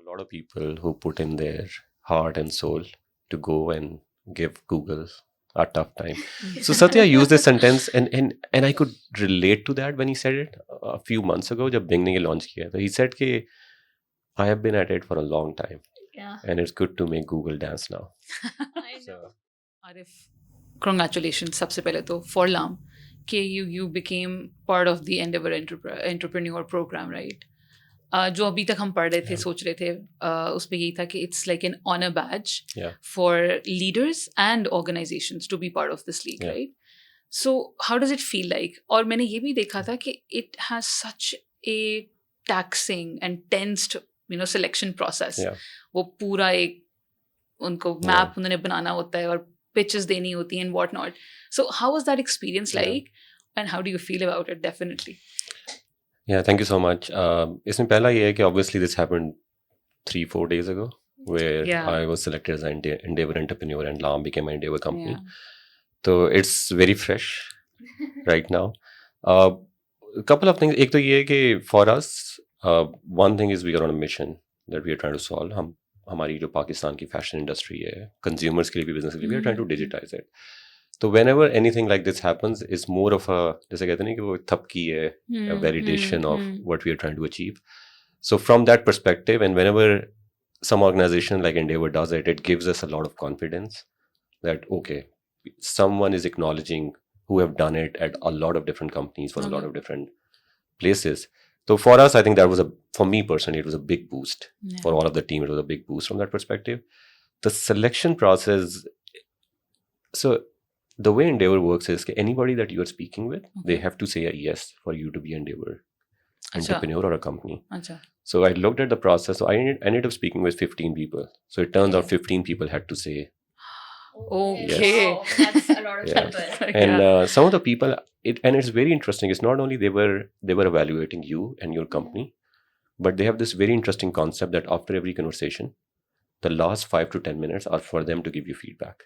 a lot of people who put in their heart and soul to go and give Google a tough time. So Satya used this sentence and I could relate to that when he said it a few months ago जब Bing ने ये launch किया था. He said कि I have been at it for a long time. Yeah. And it's good to make Google dance now. I know. Arif, congratulations सबसे पहले तो for LAAM कि you became part of the Endeavour entrepreneur program, right? जो अभी तक हम पढ़ रहे थे सोच रहे थे उस पर यही था कि it's like an honor badge for leaders and organizations to be part of this league, right? So how does it feel like? और मैंने ये भी देखा था कि it has such a taxing and tensed selection process. वो पूरा एक उनको मैप उन्होंने बनाना होता है और pitches देनी होती हैं and what not. So how was that experience like and how do you feel about it? Definitely. Yeah, thank you so much. इसमें पहला ये है कि obviously this happened 3-4 days ago where I was selected as an Endeavour entrepreneur and LAAM became an Endeavour company. So it's very fresh right now. A couple of things. एक तो ये है कि for us, one thing is we are on a mission that we are trying to solve. हमारी जो पाकिस्तान की fashion industry है, consumers के लिए भी business के लिए, we are trying to digitize it. So whenever anything like this happens, it's more of a, जैसे कहते हैं कि वो थपकी है, a validation of what we are trying to achieve. So from that perspective, and whenever some organization like Endeavour does it, it gives us a lot of confidence that, okay, someone is acknowledging who have done it at a lot of different companies for a lot of different places. So for us, I think that was for me personally, it was a big boost. For all of the team, it was a big boost from that perspective. The selection process, so the way Endeavour works is anybody that you are speaking with, they have to say a yes for you to be Endeavour entrepreneur or a company. So I looked at the process. So I ended up speaking with 15 people. So it turns out 15 people had to say okay. Yes. Oh, that's a lot of people. And some of the people, and it's very interesting. It's not only they were evaluating you and your company, but they have this very interesting concept that after every conversation, the last 5 to 10 minutes are for them to give you feedback.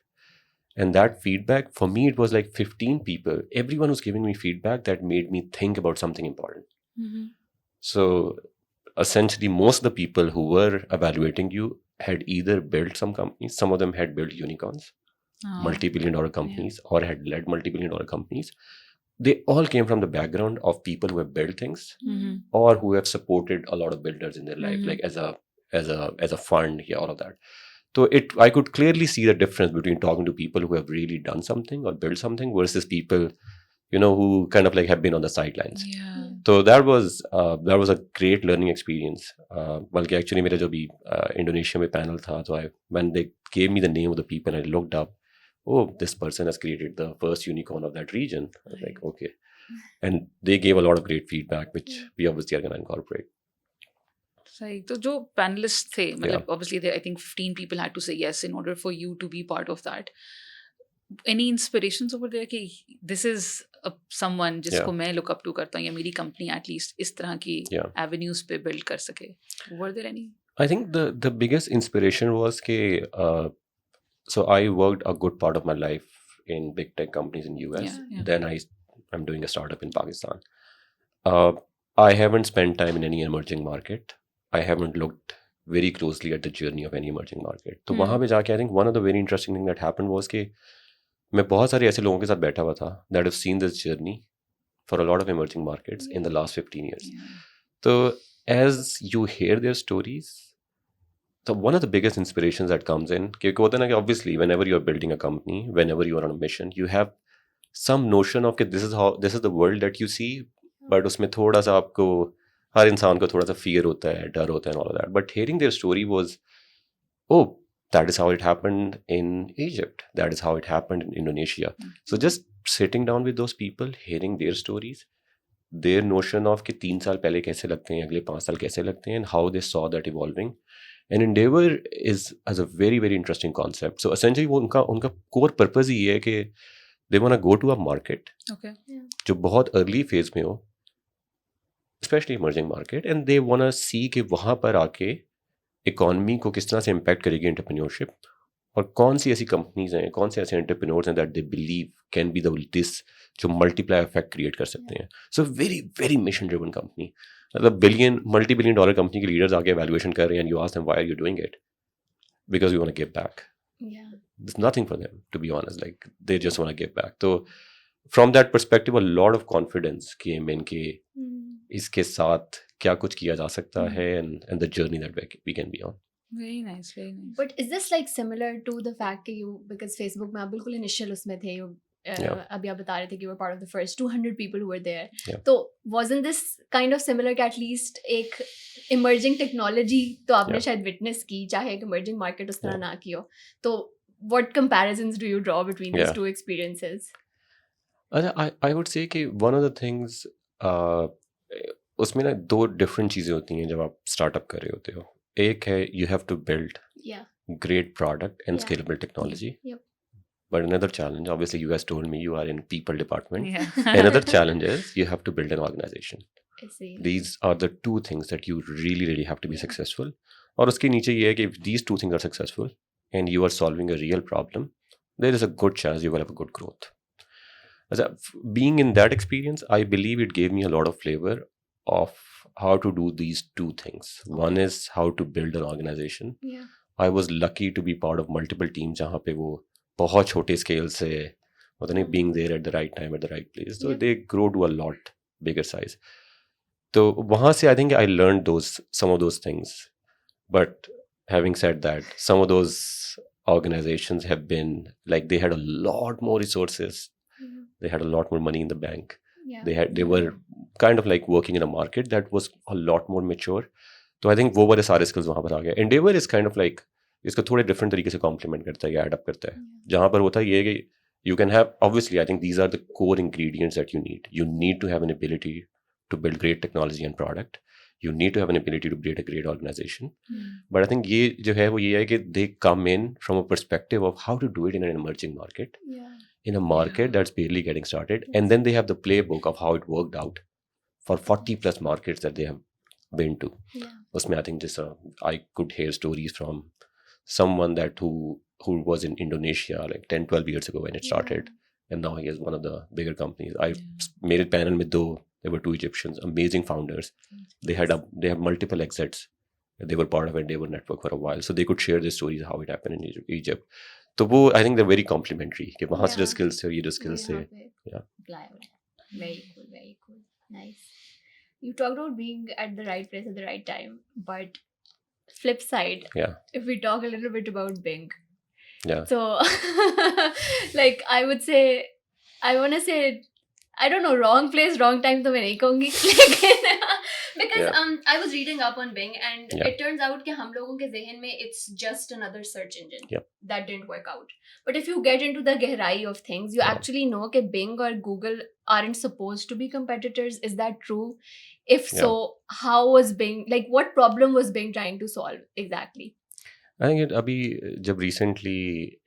And that feedback, for me, it was like 15 people. Everyone was giving me feedback that made me think about something important. So essentially, most of the people who were evaluating you had either built some companies, some of them had built unicorns, multi-billion-dollar companies, or had led multi-billion-dollar companies. They all came from the background of people who have built things or who have supported a lot of builders in their life, like as a fund, all of that. So I could clearly see the difference between talking to people who have really done something or built something versus people, who kind of like have been on the sidelines. So that was a great learning experience. बल्कि actually मेरा जो भी Indonesia में panel था, so when they gave me the name of the people, I looked up, oh, this person has created the first unicorn of that region. I was like, okay. And they gave a lot of great feedback, which we obviously are going to incorporate. सही तो जो panelist थे मतलब obviously I think 15 people had to say yes in order for you to be part of that. Any inspirations over there कि this is someone जिसको मैं look up to करता हूँ या मेरी company at least इस तरह की avenues पे build कर सके? Were there any? I think the biggest inspiration was कि so I worked a good part of my life in big tech companies in US. Then I'm doing a startup in Pakistan. I haven't spent time in any emerging market. I haven't looked very closely at the journey of any emerging market. तो वहाँ पे जाके I think one of the very interesting thing that happened was कि मैं बहुत सारे ऐसे लोगों के साथ बैठा हुआ था that have seen this journey for a lot of emerging markets in the last 15 years. So as you hear their stories, so one of the biggest inspirations that comes in, क्योंकि होता है ना कि obviously whenever you are building a company, whenever you are on a mission, you have some notion of कि this is the world that you see, but उसमें थोड़ा सा आपको हर इंसान को थोड़ा सा fear होता है, डर होता है and all of that. But hearing their story was, oh, that is how it happened in Egypt. That is how it happened in Indonesia. So just sitting down with those people, hearing their stories, their notion of कि 3 साल पहले कैसे लगते हैं, अगले 5 साल कैसे लगते हैं, and how they saw that evolving. And Endeavour has a very, very interesting concept. So essentially वो उनका core purpose ही है कि they want to go to a market जो बहुत early phase में हो, especially emerging market, and they want to see कि वहाँ पर आके इकोनॉमी को किस तरह से इम्पैक्ट करेगी एंटरप्रेन्योरशिप और कौन सी ऐसी कंपनीज हैं, कौन से ऐसे एंटरप्रेन्योर्स हैं that they believe can be this जो मल्टीप्लाई इफेक्ट क्रिएट कर सकते हैं. So very very mission driven company. मतलब multi-billion dollar company के leaders आके evaluation कर रहे हैं and you ask them why are you doing it? Because we want to give back. Yeah. There's nothing for them, to be honest. Like they just want to give back. So from that perspective, a lot of confidence came in कि इसके साथ क्या कुछ किया जा सकता है and the journey that we can be on. Very nice, very nice. But is this like similar to the fact that you, because Facebook में आप बिल्कुल initial उसमें थे, you अभी आप बता रहे थे कि you were part of the first 200 people who were there. तो wasn't this kind of similar कि at least एक emerging technology तो आपने शायद witness की, चाहे एक emerging market उस तरह ना की हो. तो what comparisons do you draw between these two experiences? I would say कि one of the things उसमें ना दो different चीज़ें होती हैं जब आप startup कर रहे होते हो. एक है you have to build great product and scalable technology. But another challenge, obviously you guys told me you are in people department. Another challenge is you have to build an organization. These are the two things that you really have to be successful. और उसके नीचे ये है कि if these two things are successful and you are solving a real problem, there is a good chance you will have a good growth. Being in that experience, I believe it gave me a lot of flavor of how to do these two things. One is how to build an organization. I was lucky to be part of multiple teams जहाँ पे वो बहुत छोटे scale से होता नहीं, being there at the right time at the right place. So they grow to a lot bigger size. तो वहाँ से I think I learned some of those things. But having said that, some of those organizations have been like they had a lot more resources. They had a lot more money in the bank. They were kind of like working in a market that was a lot more mature. तो I think वो वाले सारे skills वहाँ पर आ गए. Endeavour is kind of like इसको थोड़े different तरीके से complement करता है या add up करता है. जहाँ पर होता है ये कि you can have, obviously I think these are the core ingredients that you need. You need to have an ability to build great technology and product. You need to have an ability to create a great organization. But I think ये जो है वो ये है कि they come in from a perspective of how to do it in an emerging market. In a market that's barely getting started. And then they have the playbook of how it worked out for 40 plus markets that they have been to. Usme I think I could hear stories from someone that who was in Indonesia like 10-12 years ago when it started. And now he is one of the bigger companies. I made a panel with there were two Egyptians, amazing founders. They have multiple exits. They were part of Endeavour network for a while. So they could share their stories how it happened in Egypt. तो वो I think they're very complementary कि वहाँ से जो skills से ये जो skills से Very cool, nice. You talked about being at the right place at the right time, but flip side, if we talk a little bit about Bing, so like I want to say I don't know, wrong place wrong time तो मैं नहीं कहूँगी because I was reading up on Bing and it turns out कि हम लोगों के ज़हन में it's just another search engine that didn't work out. But if you get into the गहराई of things, you actually know कि Bing or Google aren't supposed to be competitors. Is that true? If so, how was Bing, like what problem was Bing trying to solve exactly? I think अभी जब recently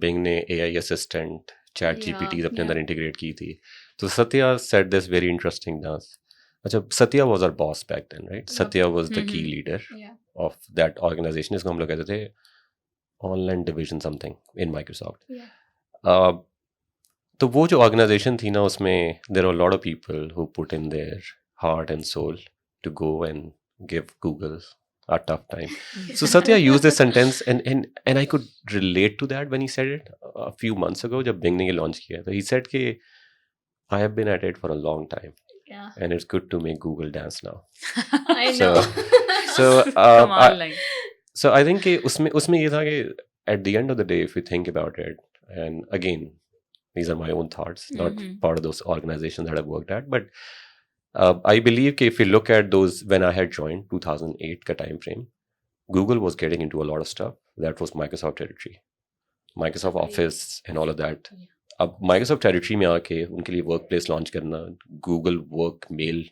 Bing ने AI assistant chat GPT अपने अंदर integrate की थी, तो Satya said this very interesting dance. अच्छा, Satya was our boss back then, right? Satya was the key leader of that organization. इसको हम लोग कहते थे online division something in Microsoft. तो वो जो organization थी ना, उसमें there were a lot of people who put in their heart and soul to go and give Google a tough time. So Satya used this sentence and I could relate to that when he said it a few months ago जब Bing ने ये launch किया. So he said कि I have been at it for a long time. And it's good to make Google dance now. I know. So I think कि उसमें ये था कि at the end of the day, if you think about it, and again, these are my own thoughts, not part of those organizations that I've worked at, but I believe that if you look at those when I had joined 2008 ka time frame, Google was getting into a lot of stuff that was Microsoft territory, Microsoft Office and all of that. अब Microsoft territory में आके उनके लिए workplace launch करना, Google work mail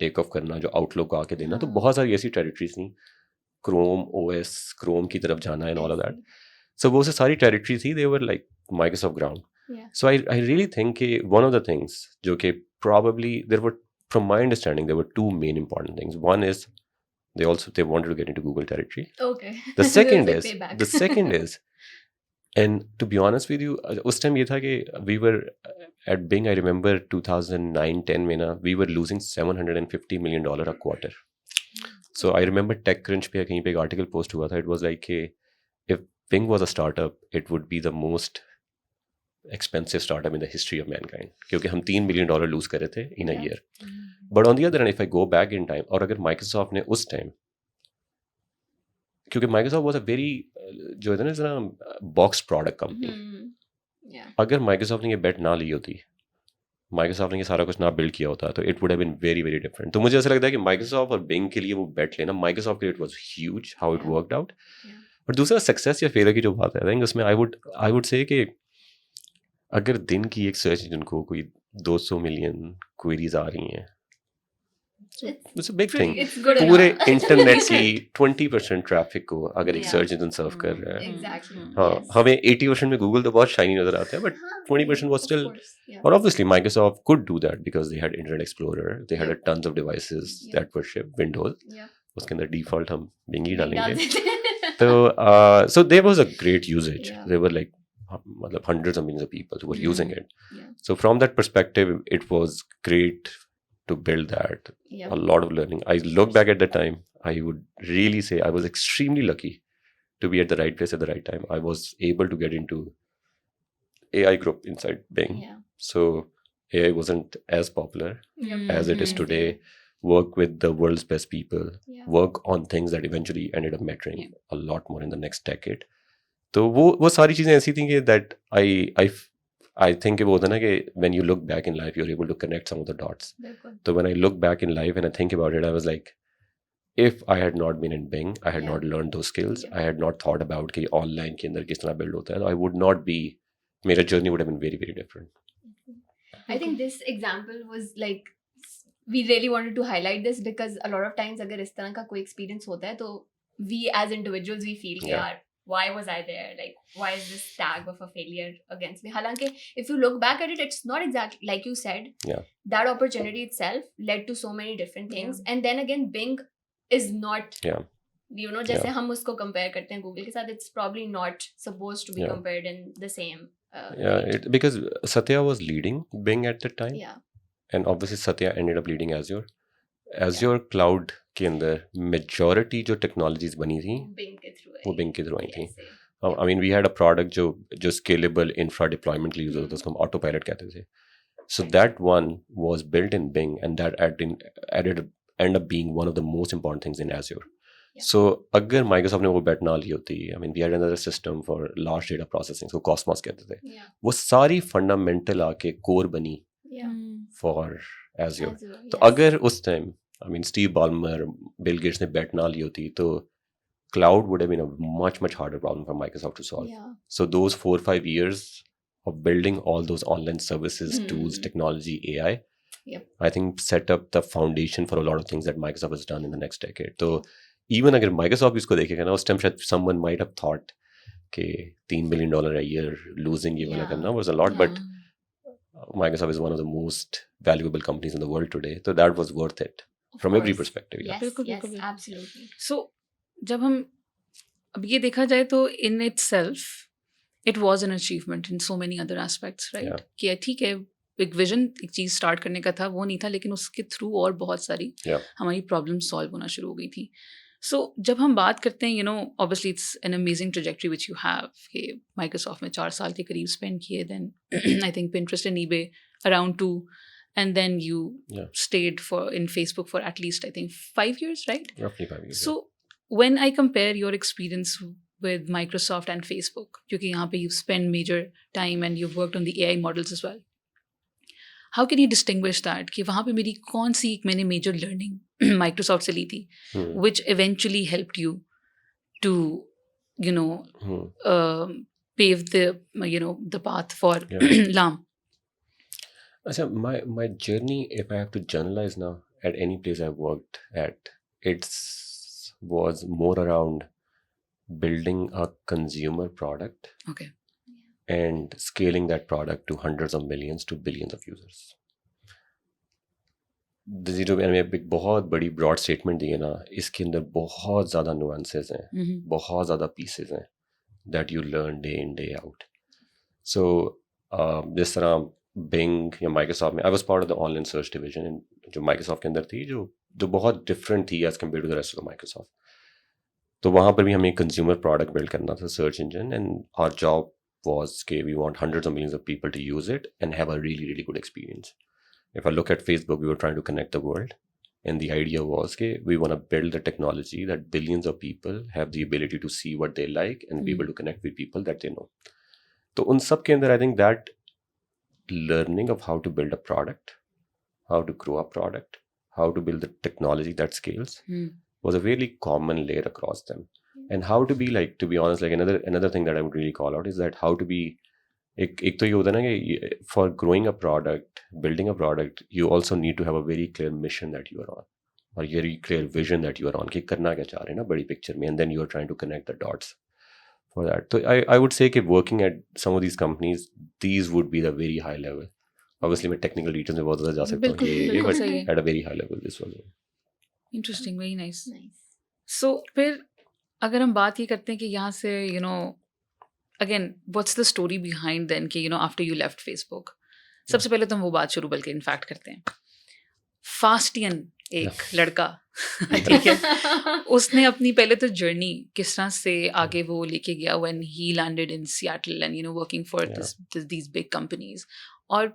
take off करना, जो Outlook को आके देना, तो बहुत सारी ऐसी territories थी, Chrome OS, Chrome की तरफ जाना and all of that. So वो से सारी territories थी, they were like Microsoft ground. So I really think कि one of the things जो कि probably there were, from my understanding, there were two main important things. One is they wanted to get into Google territory. Okay. The second is And to be honest with you, उस time ये था कि we were at Bing, I remember 2009-10 में ना we were losing $750 million a quarter. So I remember TechCrunch पे कहीं पे एक article post हुआ था. It was like कि if Bing was a startup, it would be the most expensive startup in the history of mankind. क्योंकि हम $3 billion lose कर रहे थे in a year. But on the other hand, if I go back in time, और अगर Microsoft ने उस time, क्योंकि Microsoft was a very जो है ना box product company. अगर Microsoft ने ये bet ना ली होती, Microsoft ने ये सारा कुछ ना build किया होता, तो it would have been very very different. तो मुझे ऐसा लगता है कि Microsoft और Bing के लिए वो bet लेना, Microsoft के लिए it was huge how it worked out. और दूसरा सक्सेस या फेलियर की जो बात है, I think उसमें I would say कि अगर दिन की एक सर्च इंजन को कोई 200 मिलियन क्वेरीज आ रही हैं, it's a big thing. पूरे इंटरनेट की 20% ट्रैफिक को अगर एक सर्च इंजन सर्व कर रहा है, हाँ, हमें 80% में गूगल तो बहुत शाइनी नजर आता है, बट 20% was still, और obviously Microsoft could do that because they had Internet Explorer, they had a tons of devices that were shipped, Windows, उसके अंदर default हम Bing ही डालेंगे. तो so there was a great usage. There were like मतलब hundreds of millions of people who were using it. So from that perspective, it was great to build that. A lot of learning. I look back at that time, I would really say I was extremely lucky to be at the right place at the right time. I was able to get into AI group inside Bing. So AI wasn't as popular as it is today. Work with the world's best people. Work on things that eventually ended up mattering a lot more in the next decade. तो वो सारी चीज़ें ऐसी थी कि that I think वो होता है ना कि when you look back in life, you're able to connect some of the dots. So when I look back in life and I think about it, I was like, if I had not been in Bing, I had not learned those skills, I had not thought about कि online के अंदर किस तरह build होता है, I would not be, मेरा journey would have been very very different. I think this example was like, we really wanted to highlight this because a lot of times अगर इस तरह का कोई experience होता है तो we as individuals we feel कि यार why was I there? Like, why is this tag of a failure against me? Halanki, if you look back at it, it's not exactly like you said. That opportunity itself led to so many different things. And then again, Bing is not, you know, जैसे हम उसको compare करते हैं Google के साथ, it's probably not supposed to be compared in the same. Because Satya was leading Bing at the time. And obviously Satya ended up leading Azure. Azure Cloud के अंदर majority जो technologies बनी थी वो Bing के through आई थी. I mean we had a product जो scalable infra deployment के लिए यूज होता था, उसको हम autopilot कहते थे. So that one was built in Bing and that ended up being one of the most important things in Azure. So अगर Microsoft ने वो bet ना ली होती, I mean we had another system for large data processing, उसको Cosmos कहते थे. वो सारी fundamental आके core बनी for Azure. तो अगर उस time I mean, Steve Ballmer, Bill Gates ने bet ना ली होती, तो cloud would have been a much harder problem for Microsoft to solve. So those 4-5 years of building all those online services, tools, technology, AI, I think set up the foundation for a lot of things that Microsoft has done in the next decade. So even अगर Microsoft इसको देखेगा ना, उस time शायद someone might have thought कि $3 billion a year losing ये वाला करना was a lot, but Microsoft is one of the most valuable companies in the world today. So that was worth it. From every perspective. Yes, absolutely. So, जब हम अब ये देखा जाए तो in itself, it was an achievement in so many other aspects, right? कि ठीक है, एक vision एक चीज़ start करने का था, वो नहीं था, लेकिन उसके through और बहुत सारी हमारी problems solve होना शुरू हो गई थी. So, जब हम बात करते हैं, you know, obviously it's an amazing trajectory which you have. कि Microsoft में 4 साल के करीब spend किए, then I think Pinterest and eBay around 2. And then you stayed in Facebook for at least, I think, 5 years, right? Roughly 5 years. So when I compare your experience with Microsoft and Facebook, because यहाँ पे you spend major time and you've worked on the AI models as well. How can you distinguish that? कि वहाँ पे मेरी कौन सी मैंने major learning Microsoft से ली थी, which eventually helped you to, you know, pave the path for LAAM. Achha, my journey, if I have to generalize now, at any place I worked at, was more around building a consumer product and scaling that product to hundreds of millions to billions of users. जो मैंने एक बहुत बड़ी broad statement दी है ना, इसके अंदर बहुत ज़्यादा nuances हैं, बहुत ज़्यादा pieces हैं. that you learn day in, day out. So जिस तरह Bing या Microsoft में I was part of the online search division जो Microsoft के अंदर थी जो बहुत different थी as compared to the rest of the Microsoft. तो वहाँ पर भी हमें consumer product build करना था, search engine, and our job was कि we want hundreds of millions of people to use it and have a really, really good experience. If I look at Facebook, we were trying to connect the world. And the idea was that we want to build a technology that billions of people have the ability to see what they like and be able to connect with people that they know. So un sab ke andar, I think that learning of how to build a product, how to grow a product, how to build the technology that scales was a really common layer across them. And how to be like, to be honest, like another thing that I would really call out is that how to be एक तो ये होता है ना कि for growing a product, building a product, you also need to have a very clear mission that you are on, or very clear vision that you are on कि करना क्या चाह रहे हैं ना बड़ी picture में, and then you are trying to connect the dots for that. So I would say कि working at some of these companies, these would be the very high level. Obviously मैं technical details में बहुत ज़्यादा जा सकता हूँ ये, but at a very high level this was interesting, very nice. So फिर अगर हम बात ये करते हैं कि यहाँ से again, what's the story behind then कि after you left Facebook? सबसे पहले तो हम वो बात शुरू बल्कि इनफैक्ट करते हैं. फास्टियन एक लड़का ठीक है, उसने अपनी पहले तो जर्नी किस तरह से आगे वो लेके गया when he landed in Seattle and working for these big companies. और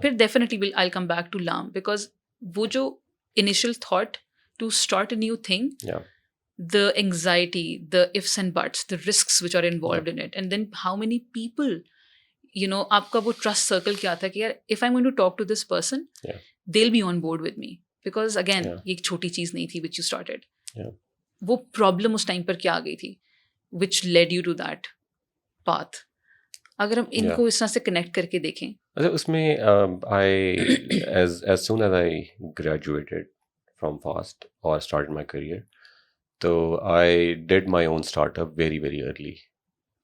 फिर definitely I'll come back to LAAM because वो जो initial thought to start a new thing, the anxiety, the ifs and buts, the risks which are involved in it, and then how many people, आपका वो trust circle क्या था कि यार if I'm going to talk to this person, they'll be on board with me because again ये एक छोटी चीज़ नहीं थी which you started. वो problem उस time पर क्या आ गई थी which led you to that path. अगर हम इनको इस तरह से connect करके देखें. अच्छा उसमें I as soon as I graduated from FAST or started my career, so I did my own startup very, very early.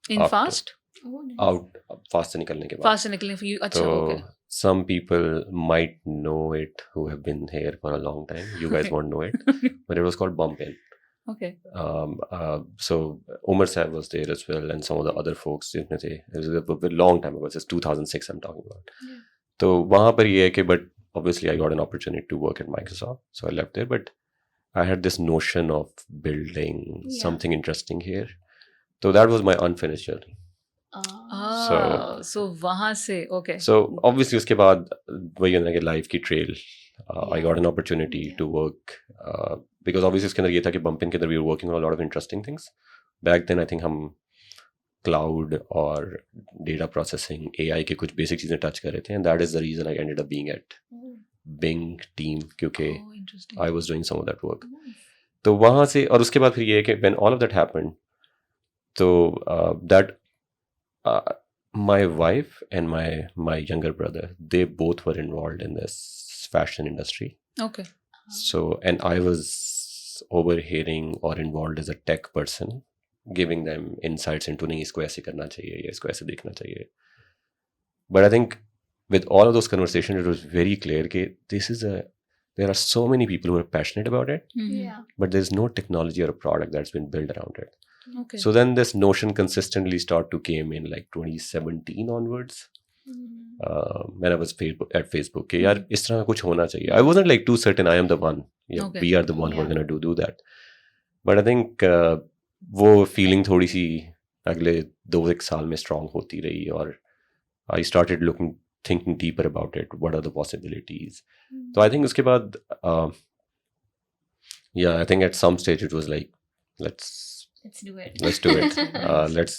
In FAST? Out FAST से निकलने के बाद. FAST से निकलने for you. अच्छा, okay. Some people might know it who have been here for a long time. You guys won't know it, but it was called Bump In. Okay. So Umar Sahib was there as well, and some of the other folks. It was a long time ago. It's 2006 I'm talking about. So वहाँ पर ये है कि but obviously I got an opportunity to work at Microsoft, so I left there. But I had this notion of building something interesting here. So that was my unfinished journey. So वहाँ से okay. So obviously उसके बाद वही है ना कि life की trail. I got an opportunity to work because obviously उसके अंदर ये था कि Bump In के अंदर we were working on a lot of interesting things. Back then I think हम cloud और data processing, AI के कुछ basic चीज़ें touch कर रहे थे, and that is the reason I ended up being at Bing team क्योंकि I was doing some of that work. तो वहाँ से और उसके बाद फिर ये है कि when all of that happened, so that my wife and my younger brother, they both were involved in this fashion industry. Okay. So and I was overhearing or involved as a tech person, giving them insights into नहीं इसको ऐसे करना चाहिए या इसको ऐसे देखना चाहिए. But I think with all of those conversations, it was very clear that there are so many people who are passionate about it, but there's no technology or a product that's been built around it. Okay. So then this notion consistently started to came in like 2017 onwards. When I was at Facebook, कि यार इस तरह कुछ होना चाहिए. I wasn't like too certain I am the one. Yeah, we are the one who are going to do that. But I think वो feeling थोड़ी सी अगले 2-1 साल में strong होती रही और I started thinking deeper about it. What are the possibilities? So I think उसके बाद I think at some stage it was like let's do it. Let's do it.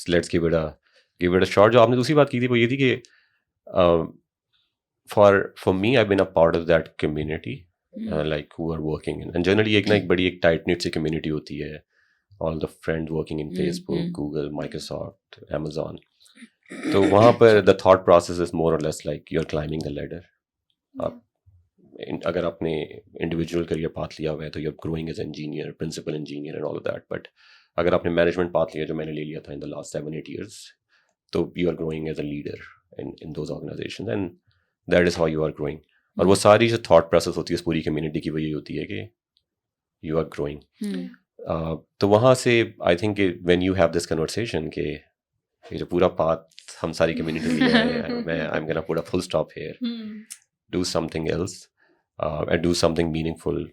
Let's give it a shot. जो आपने दूसरी बात की थी वो ये थी कि for me I've been a part of that community like who are working in, and generally एक बड़ी एक tight knit सी community होती है, all the friends working in Facebook, Google, Microsoft, Amazon. तो वहाँ पर the thought process is more or less like you're climbing the ladder. अगर आपने individual career path लिया हुआ है तो you're growing as engineer, principal engineer and all of that. But अगर आपने management path लिया जो मैंने ले लिया था in the last 7-8 years, तो you are growing as a leader in those organizations, and that is how you are growing. और वो सारी जो thought process होती है उस पूरी community की वही होती है कि you are growing. तो वहाँ से I think when you have this conversation कि ये जो पूरा पाथ हम सारी कम्युनिटी लिया है, मैं I'm gonna put a full stop here, do something else, and do something meaningful.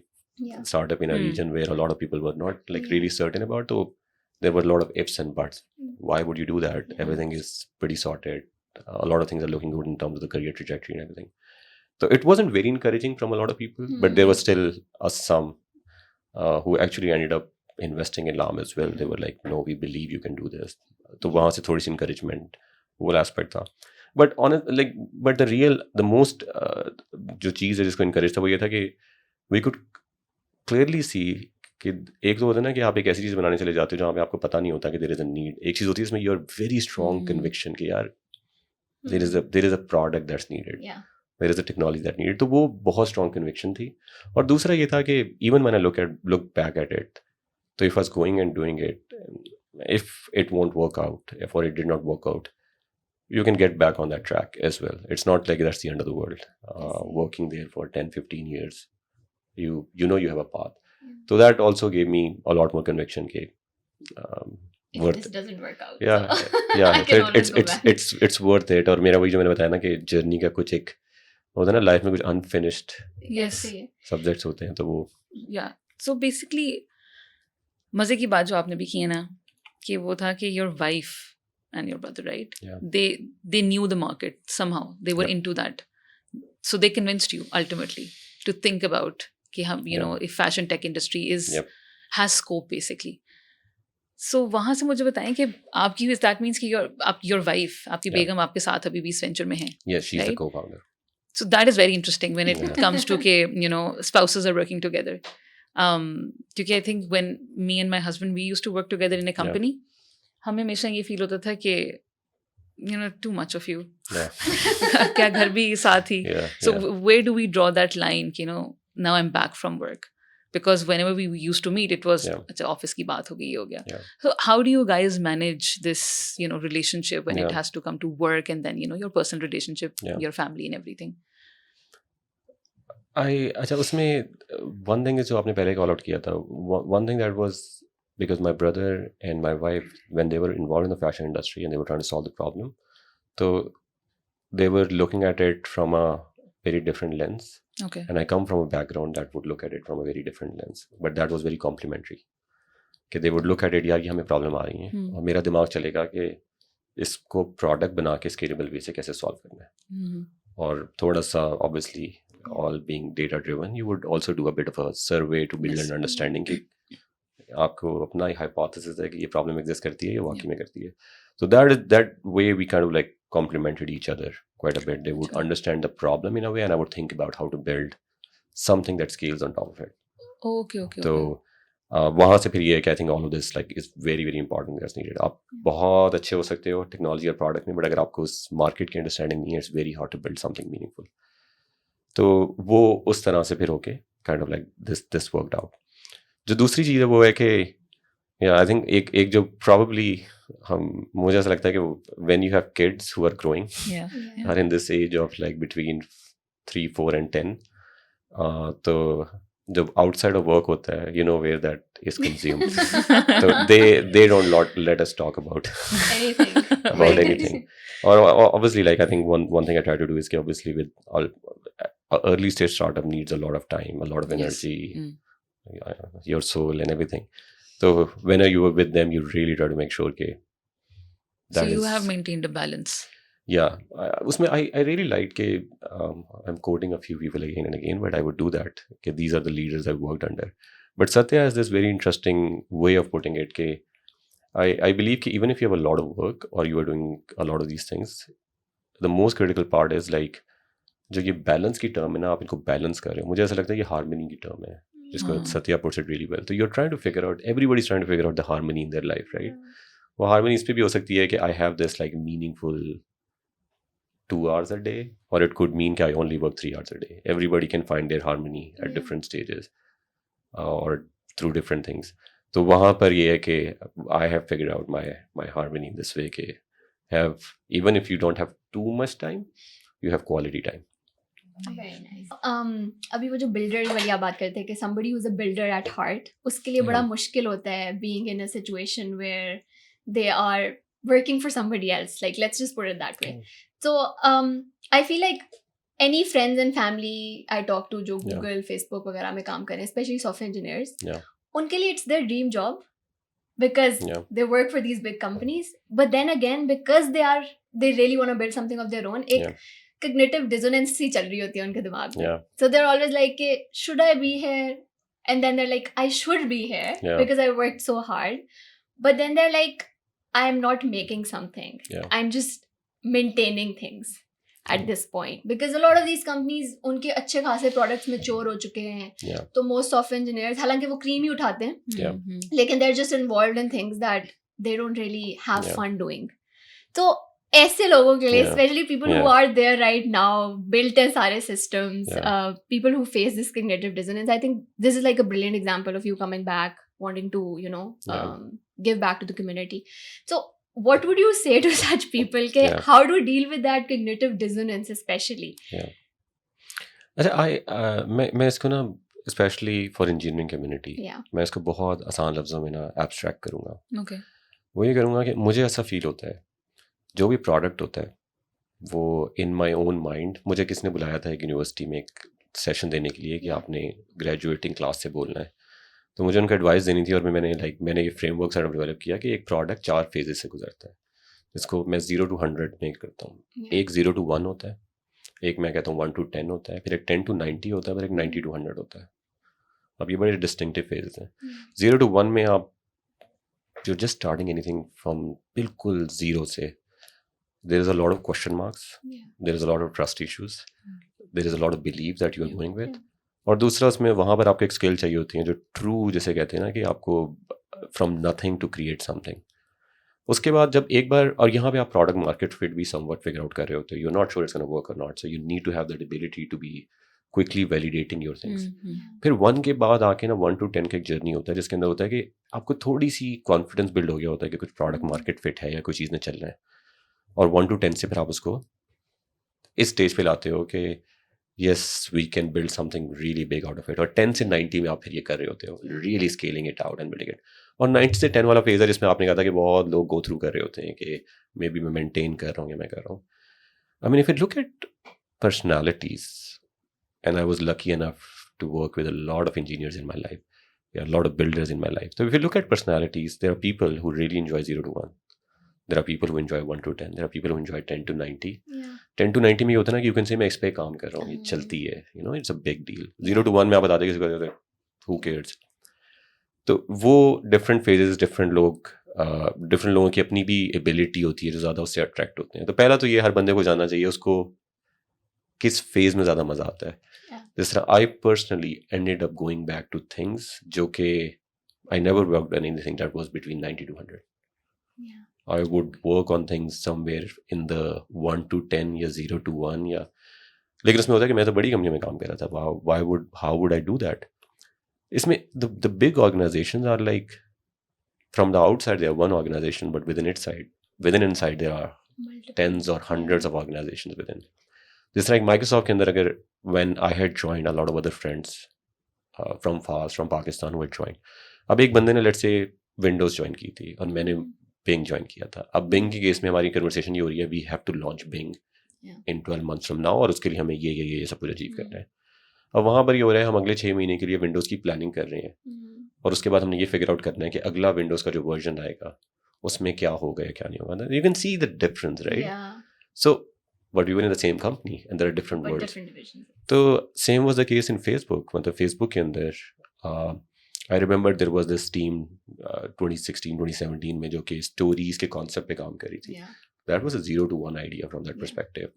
Start up in a region where a lot of people were not like really certain about. So there were a lot of ifs and buts. Why would you do that? Everything is pretty sorted. A lot of things are looking good in terms of the career trajectory and everything. So it wasn't very encouraging from a lot of people, but there was still some who actually ended up investing in LAAM as well. They were like, no, we believe you can do this. So वहाँ से थोड़ी सी encouragement वो aspect था. But the most जो चीज़ है जिसको encourage था वो ये था कि we could clearly see कि एक तो होता है ना कि आप एक ऐसी चीज़ बनाने चले जाते हो जहाँ पे आपको पता नहीं होता कि there is a need. एक चीज़ होती है इसमें your very strong conviction कि यार there is a product that's needed. There is a technology that needed. तो वो बहुत strong conviction थी. और दूसरा ये था कि even when I look back at it, so if I was going and doing it, if it won't work out, if or it did not work out, you can get back on that track as well. It's not like that's the end of the world. Working there for 10, 15 years, you know you have a path. So that also gave me a lot more conviction. If this doesn't work out, yeah, so yeah, I can always go back. it's worth it. और मेरा वही जो मैंने बताया ना कि journey का कुछ एक होता है ना लाइफ में कुछ अनफिनिश्ड सब्जेक्ट्स होते हैं तो वो सो बेसिकली मजे की बात जो आपने भी की है ना कि वो था कि your wife and your brother right they knew the market somehow they were into that so they convinced you ultimately to think about कि हम you know if fashion tech industry is has scope basically. So वहाँ से मुझे बताएं कि आपकी that means कि your wife आपकी बेगम आपके साथ अभी भी इस वेंचर में है. Yes, she's the co-founder. So that is very interesting when it comes to you know spouses are working together. क्योंकि I think when me and my husband we used to work together in a company, हमें हमेशा ये feel होता था कि you know too much of you. क्या घर भी साथ ही. So where do we draw that line? You know now I'm back from work. Because whenever we used to meet, it was अच्छा ऑफिस की बात हो गई ये हो गया. So how do you guys manage this you know relationship when it has to come to work and then you know your personal relationship, your family and everything? अच्छा उसमें one thing is जो आपने पहले call out किया था one thing that was because my brother and my wife when they were involved in the fashion industry and they were trying to solve the problem, so they were looking at it from a very different lens. Okay. And I come from a background that would look at it from a very different lens, but that was very complementary. कि they would look at it यार ये हमें problem आ रही है और मेरा दिमाग चलेगा कि इसको प्रोडक्ट बना के स्केलेबल वे से कैसे सॉल्व करना है. और थोड़ा सा obviously all being data driven, you would also do a bit of a survey to build an understanding कि आपको अपना hypothesis है कि ये problem exist करती है ये वाकई में करती है. So that way we kind of like complemented each other quite a bit. They would understand the problem in a way and I would think about how to build something that scales on top of it. Okay. So वहाँ से फिर ये है कि I think all of this like is very very important that's needed. आप बहुत अच्छे हो सकते हो टेक्नोलॉजी और प्रोडक्ट में, बट अगर आपको उस मार्केट की अंडरस्टैंडिंग नहीं है, it's very hard to build something meaningful. तो वो उस तरह से फिर होके kind of like this worked out. जो दूसरी चीज़ है वो है कि आई थिंक एक जो प्रॉबली मुझे ऐसा लगता है कि when you have kids who are growing are in this age of like between 3, 4 and 10, तो जब आउटसाइड ऑफ वर्क होता है you know where that is consumed, तो they don't let us talk about anything. Or obviously, like I think one thing I try to do is obviously with all early stage startup needs a lot of time, a lot of energy, your soul and everything. So whenever you were with them, you really try to make sure that so you have maintained a balance. Yeah, usme I really liked I'm quoting a few people again and again, but I would do that. These are the leaders I've worked under. But Satya has this very interesting way of putting it. I believe that even if you have a lot of work or you are doing a lot of these things, the most critical part is like जो ये balance की term है ना, आप इनको balance कर रहे हो. मुझे ऐसा लगता है ये हार्मनी की टर्म है जिसको Satya puts it really well. तो you are trying to figure out, everybody is trying to figure out the harmony in their life, right. वो हार्मनी इस पे भी हो सकती है कि I have this like meaningful 2 hours a day, or it could mean that I only work 3 hours a day. Everybody can find their harmony at different stages or through different things. तो वहाँ पर ये है कि I have figured out my harmony in this way कि even if you don't have too much time, you have quality time. Very nice. अभी वो जो builder वाली आप बात करते हैं कि somebody who's a builder at heart, उसके लिए बड़ा मुश्किल होता है being in a situation where they are working for somebody else. Like, let's just put it that way. So I feel like any friends and family I talk to जो Google, Facebook वगैरह में काम करें, especially software engineers, उनके लिए it's their dream job because they work for these big companies. But then again, because they really want to build something of their own, एक cognitive dissonance सी चल रही होती है उनके दिमाग में. So they're always like, should I be here? And then they're like, I should be here because I worked so hard. But then they're like, I am not making something. I'm just maintaining things at this point. Because a lot of these companies, उनके अच्छे खासे products mature हो चुके हैं. तो most software engineers, हालांकि वो cream ही उठाते हैं. लेकिन they're just involved in things that they don't really have fun doing. So ऐसे लोगों के लिए, especially people who are there right now, built हैं सारे systems, people who face this cognitive dissonance, I think this is like a brilliant example of you coming back, wanting to, give back to the community. So what would you say to such people? How to deal with that cognitive dissonance, especially? अच्छा, मैं इसको ना especially for engineering community, मैं इसको बहुत आसान लफ्ज़ों में ना abstract करूँगा. वो ये करूँगा कि मुझे ऐसा फील होता है जो भी प्रोडक्ट होता है वो इन माय ओन माइंड, मुझे किसने बुलाया था एक यूनिवर्सिटी में एक सेशन देने के लिए कि आपने ग्रेजुएटिंग क्लास से बोलना है, तो मुझे उनको एडवाइस देनी थी और मैंने ये फ्रेमवर्क सारा डेवलप किया कि एक प्रोडक्ट 4 फेजेस से गुजरता है, जिसको मैं 0 to 100 में करता हूँ. एक 0 to 1 होता है, एक मैं कहता हूँ 1 to 10 होता है, फिर एक 10 to 90 होता है, फिर एक 90 to 100 होता है. अब ये बड़े डिस्टिंक्टिव फेजेस हैं. 0 to 1 में आप you're just starting anything from बिल्कुल ज़ीरो से. There is a lot of question marks. There is a lot of trust issues. There is a lot of belief that you are going with. और दूसरा उसमें वहाँ पर आपको एक skill चाहिए होती है जो ट्रू, जैसे कहते हैं ना कि आपको from nothing to create something. उसके बाद जब एक बार, और यहाँ पे आप प्रोडक्ट मार्केट फिट भी somewhat figure out कर रहे होते हो, you're not sure it's going to work or not, so you need to have that ability to be quickly validating your things. फिर 1 के बाद आके ना 1 to 10 का एक जर्नी होता है जिसके अंदर होता है कि आपको थोड़ी सी कॉन्फिडेंस बिल्ड हो गया होता है कि कुछ प्रोडक्ट मार्केट फिट है या कोई चीज़ में चल रहा है, और 1 to 10 से फिर आप उसको इस स्टेज पे लाते हो कि yes we can build something really big out of it, और 10 से 90 में आप फिर ये कर रहे होते हो, really scaling it out and building it. और 90 से 10 वाला फेज है जिसमें आपने कहा था कि बहुत लोग गो थ्रू कर रहे होते हैं कि मे बी मैं मेंटेन कर रहा हूँ या मैं कर रहा हूँ. I mean, if you look at personalities, and I was lucky enough to work with a lot of engineers in my life, a lot of builders in my life. So if you look at personalities, there are people who really enjoy 0 to 1. There are people who enjoy 1 to 10. There are people who enjoy 10 to 90. 10 to 90 में ये होता है ना कि you can say मैं इस पे काम कर रहा हूँ, ये चलती है, it's a big deal. 0 to 1 में आप बता दें किसी को, who cares? तो वो different phases, different लोगों की अपनी भी ability होती है जो ज़्यादा उससे attract होते हैं. तो पहला तो ये हर बंदे को जानना चाहिए उसको किस फेज में ज़्यादा मज़ा आता है. जिस तरह I personally ended up going back to things जो कि I never worked on anything that was between 90 to 100. I would work on things somewhere in the 1 to 10 या 0 to 1 या, लेकिन उसमें होता है कि मैं तो बड़ी कंपनी में काम कर रहा था. How would I do that? इसमें the big organizations are like, from the outside they are one organization, but within inside there are tens or hundreds of organizations within. Just like Microsoft के अंदर अगर when I had joined, a lot of other friends from Pakistan who had joined. अब एक बंदे ने let's say Windows join की थी और मैंने Bing join किया था. अब Bing की केस में हमारी conversation ये हो रही है, we have to launch Bing in 12 months from now और उसके लिए हमें ये सब कुछ अचीव करना है. अब वहाँ पर ये हो रहा है हम अगले 6 महीने के लिए Windows की प्लानिंग कर रहे हैं और उसके बाद हमने ये फिगर आउट करना है कि अगला Windows का जो वर्जन आएगा उसमें क्या होगा या क्या नहीं होगा. You can see the difference, right? So but we were in the same company and there are different worlds. Different divisions. So same was the case in Facebook. मतलब Facebook के अंदर I remember there was this team 2016-2017 में जो कि stories के concept पे काम कर रही थी. That was a 0 to 1 idea from that perspective.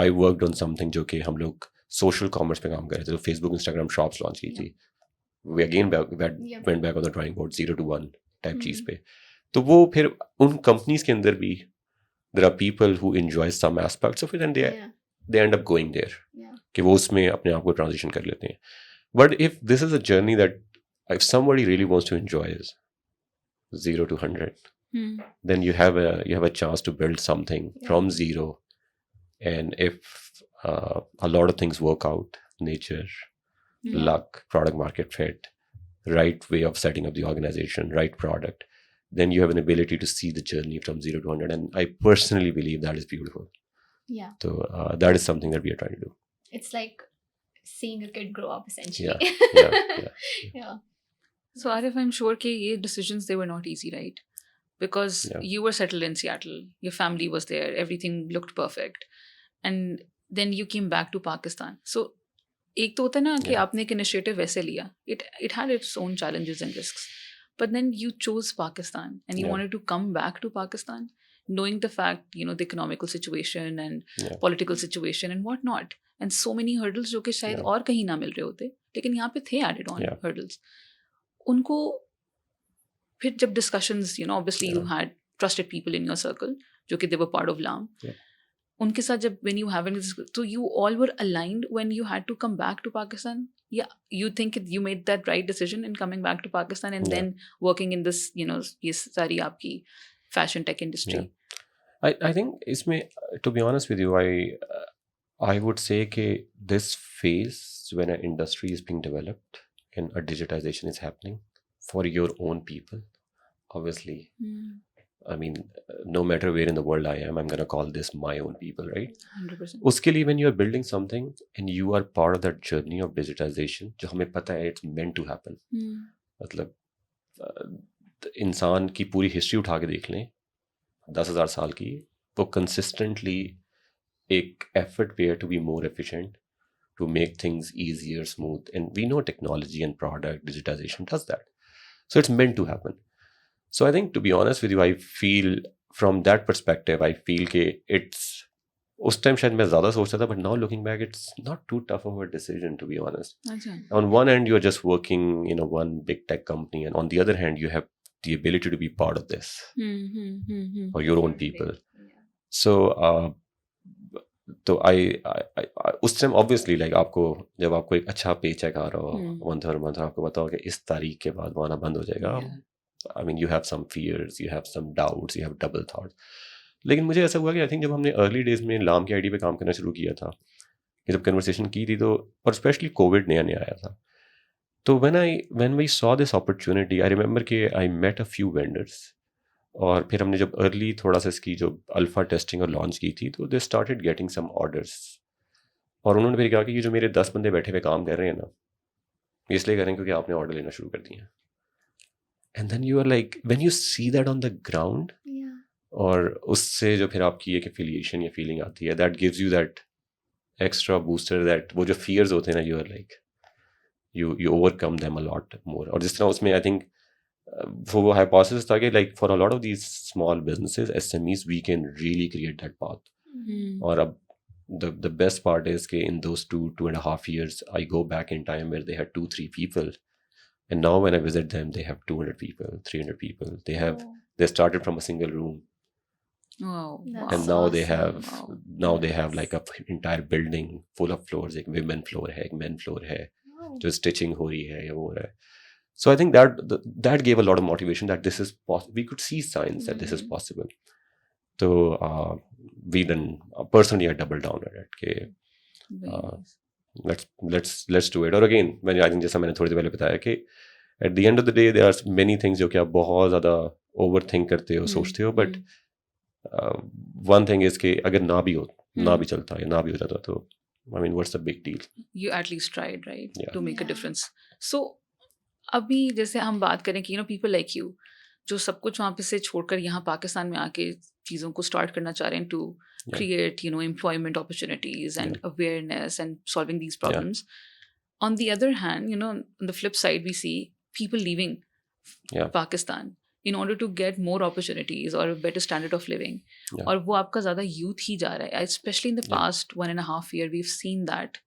I worked on something जो कि हम लोग social commerce पे काम कर रहे थे. तो Facebook, Instagram shops launch की थी. We again went back on the drawing board, 0 to 1 type चीज़ पे. तो वो फिर उन companies के अंदर भी there are people who enjoy some aspects of it and they end up going there. कि वो उसमें अपने आप को transition कर लेते हैं. But if this is a journey that if somebody really wants to enjoy is 0 to 100, then you have a chance to build something from zero. And if a lot of things work out, nature, luck, product market fit, right way of setting up the organization, right product, then you have an ability to see the journey from 0 to 100. And I personally believe that is beautiful. Yeah. So that is something that we are trying to do. It's like seeing a kid grow up, essentially. Yeah. So Arif, I'm sure ke decisions, they were not easy, right? Because you were settled in Seattle, your family was there, everything looked perfect. And then you came back to Pakistan. So एक तो होता है ना कि आपने एक initiative वैसे लिया, it had its own challenges and risks, but then you chose Pakistan and you wanted to come back to Pakistan, knowing the fact, the economical situation and political situation and whatnot, and so many hurdles जो कि शायद और कहीं ना मिल रहे होते, लेकिन यहाँ पे थे added on hurdles. उनको फिर जब discussions, obviously you had trusted people in your circle जो कि they were part of LAAM. उनके साथ जब when you having this, so you all were aligned when you had to come back to Pakistan? Yeah, you think you made that right decision in coming back to Pakistan and then working in this, ये सारी आपकी fashion tech industry? I think इसमें, to be honest with you, I would say that this phase when an industry is being developed and a digitization is happening for your own people, obviously. I mean, no matter where in the world I am, I'm going to call this my own people, right? 100%. उसके लिए when you are building something and you are part of that journey of digitization, जो हमें पता है it's meant to happen. मतलब इंसान की पूरी हिस्ट्री उठा के देख लें 10,000 साल की, वो consistently एक effort पे है to be more efficient, to make things easier, smooth, and we know technology and product digitization does that. So it's meant to happen. So I think, to be honest with you, I feel from that perspective, I feel that it's, उस time शायद मैं ज़्यादा सोचता था, but now looking back, it's not too tough of a decision, to be honest. On one hand, you're just working in one big tech company, and on the other hand, you have the ability to be part of this or your own people. So, तो I उस time obviously like आपको जब आपको एक अच्छा paycheck आ रहा हो month or month, आपको पता हो कि इस तारीख के बाद वो आना बंद हो जाएगा. I mean, you have some fears, you have some doubts, you have double thoughts. लेकिन मुझे ऐसा हुआ कि I think जब हमने early days में LAAM की आईडी पे काम करना शुरू किया था, कि जब conversation की थी तो, और especially COVID नया आया था, तो when we saw this opportunity, I remember कि I met a few vendors, और फिर हमने जब early थोड़ा सा इसकी जो alpha testing और launch की थी, तो they started getting some orders. और उन्होंने फिर कहा कि ये जो मेरे 10 बंदे बैठे हुए काम कर रहे हैं ना, इसलिए करें क्योंकि आपने ऑर्डर लेना शुरू कर दिया. And then you are like, when you see that on the ground, और उससे जो फिर आपकी एक affiliation या feeling आती है, that gives you that extra booster, that वो जो fears होते हैं ना, you are like, you overcome them a lot more. और जिस तरह उसमें I think वो hypothesis था कि like for a lot of these small businesses, SMEs, we can really create that path. और अब the best part is कि in those 2.5 years, I go back in time where they had 2-3 people. And now when I visit them, they have 200 people, 300 people. They started from a single room. Wow. And now they have like a entire building full of floors. एक women floor है, एक men floor है, जो stitching हो रही है या वो है. So I think that gave a lot of motivation that this is possible. We could see signs that this is possible. So we then personally I doubled down at it. Let's do it. और again, I think जैसा मैंने थोड़ी देर पहले बताया कि at the end of the day there are many things जो कि आप बहुत ज़्यादा overthink करते हो, सोचते हो, but one thing is कि अगर ना भी चलता या ना भी हो जाता तो I mean what's the big deal? You at least tried, right? To make a difference. So अभी जैसे हम बात करें कि people like you जो सब कुछ वहाँ पे से छोड़कर यहाँ पाकिस्तान में आके चीज़ों को start करना चाह रहे हैं to create employment opportunities and awareness and solving these problems. On the other hand, on the flip side, we see people leaving Pakistan in order to get more opportunities or a better standard of living. और वो आपका ज़्यादा youth ही जा रहा है. Especially in the past 1.5 years, we've seen that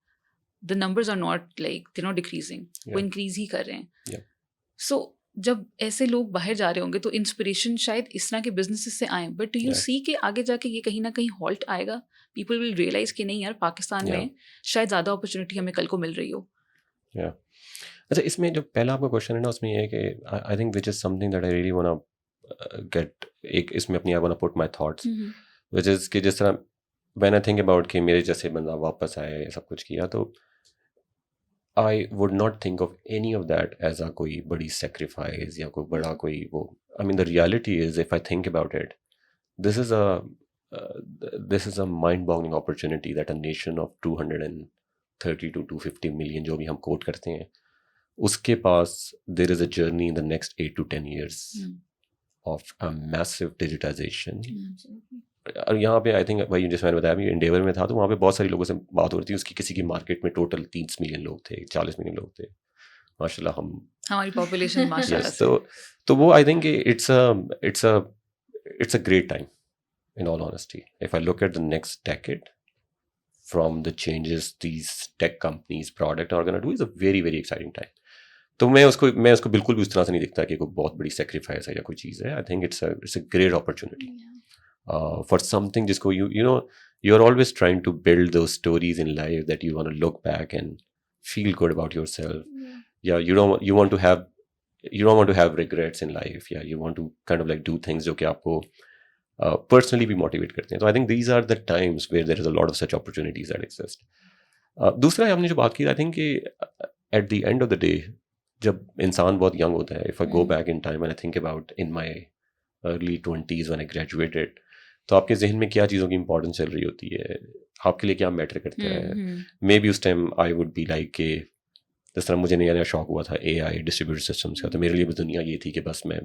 the numbers are not like, they're not decreasing. वो increase ही कर रहे हैं. So जब ऐसे लोग बाहर जा रहे होंगे तो इंस्पिरेशन शायद इस तरह के बिजनेसेस से आए, बट डू यू सी कि आगे जाके ये कहीं ना कहीं हॉल्ट आएगा? पीपल विल रियलाइज कि नहीं यार, पाकिस्तान में शायद ज़्यादा अपॉर्चुनिटी हमें कल को मिल रही हो. अच्छा, इसमें जो पहला आपका क्वेश्चन है ना, उसमें ये है कि I think which is something that I really want get, एक इसमें अपनी I want put my thoughts, which is कि जिस तरह व्हेन आई थिंक अबाउट कि मेरे जैसे बंदा वापस आए, सब कुछ किया, तो I would not think of any of that as a कोई बड़ी sacrifice या कोई बड़ा कोई वो. I mean, the reality is, if I think about it, this is a mind-boggling opportunity that a nation of 230 to 250 million, जो भी हम कोट करते हैं, उसके पास there is a journey in the next 8 to 10 years of a massive digitization. और यहाँ पे I think भाई जैसे मैंने बताया अभी Endeavour में था, तो वहाँ पे बहुत सारी लोगों से बात हो रही थी, उसकी किसी की मार्केट में टोटल 30 मिलियन लोग थे, 40 मिलियन लोग थे, माशाल्लाह हमारी पॉपुलेशन माशाल्लाह से। तो वो I think it's a great time in all honesty. If I look at the next decade, from the changes these tech companies product are going to do, is a very very exciting time. तो मैं उसको बिल्कुल भी उस तरह से नहीं दिखता कि कोई बहुत बड़ी सेक्रीफाइस है या कोई चीज़ है. I think it's a great opportunity for something जिसको you are always trying to build those stories in life that you want to look back and feel good about yourself. Yeah, you don't want to have regrets in life. Yeah, you want to kind of like do things जो कि आपको personally भी motivate करते हैं. तो I think these are the times where there is a lot of such opportunities that exist. दूसरा हमने जो बात की, I think कि at the end of the day, जब इंसान बहुत young होता है, if I go back in time and I think about in my early 20s when I graduated, तो आपके जहन में क्या चीज़ों की इंपॉर्टेंस चल रही होती है, आपके लिए क्या मैटर करता है. मे बी उस time I would be like कि जिस तरह मुझे नया नया शौक हुआ था AI डिस्ट्रीब्यूटेड सिस्टम्स का, तो मेरे लिए भी दुनिया ये थी कि बस मैं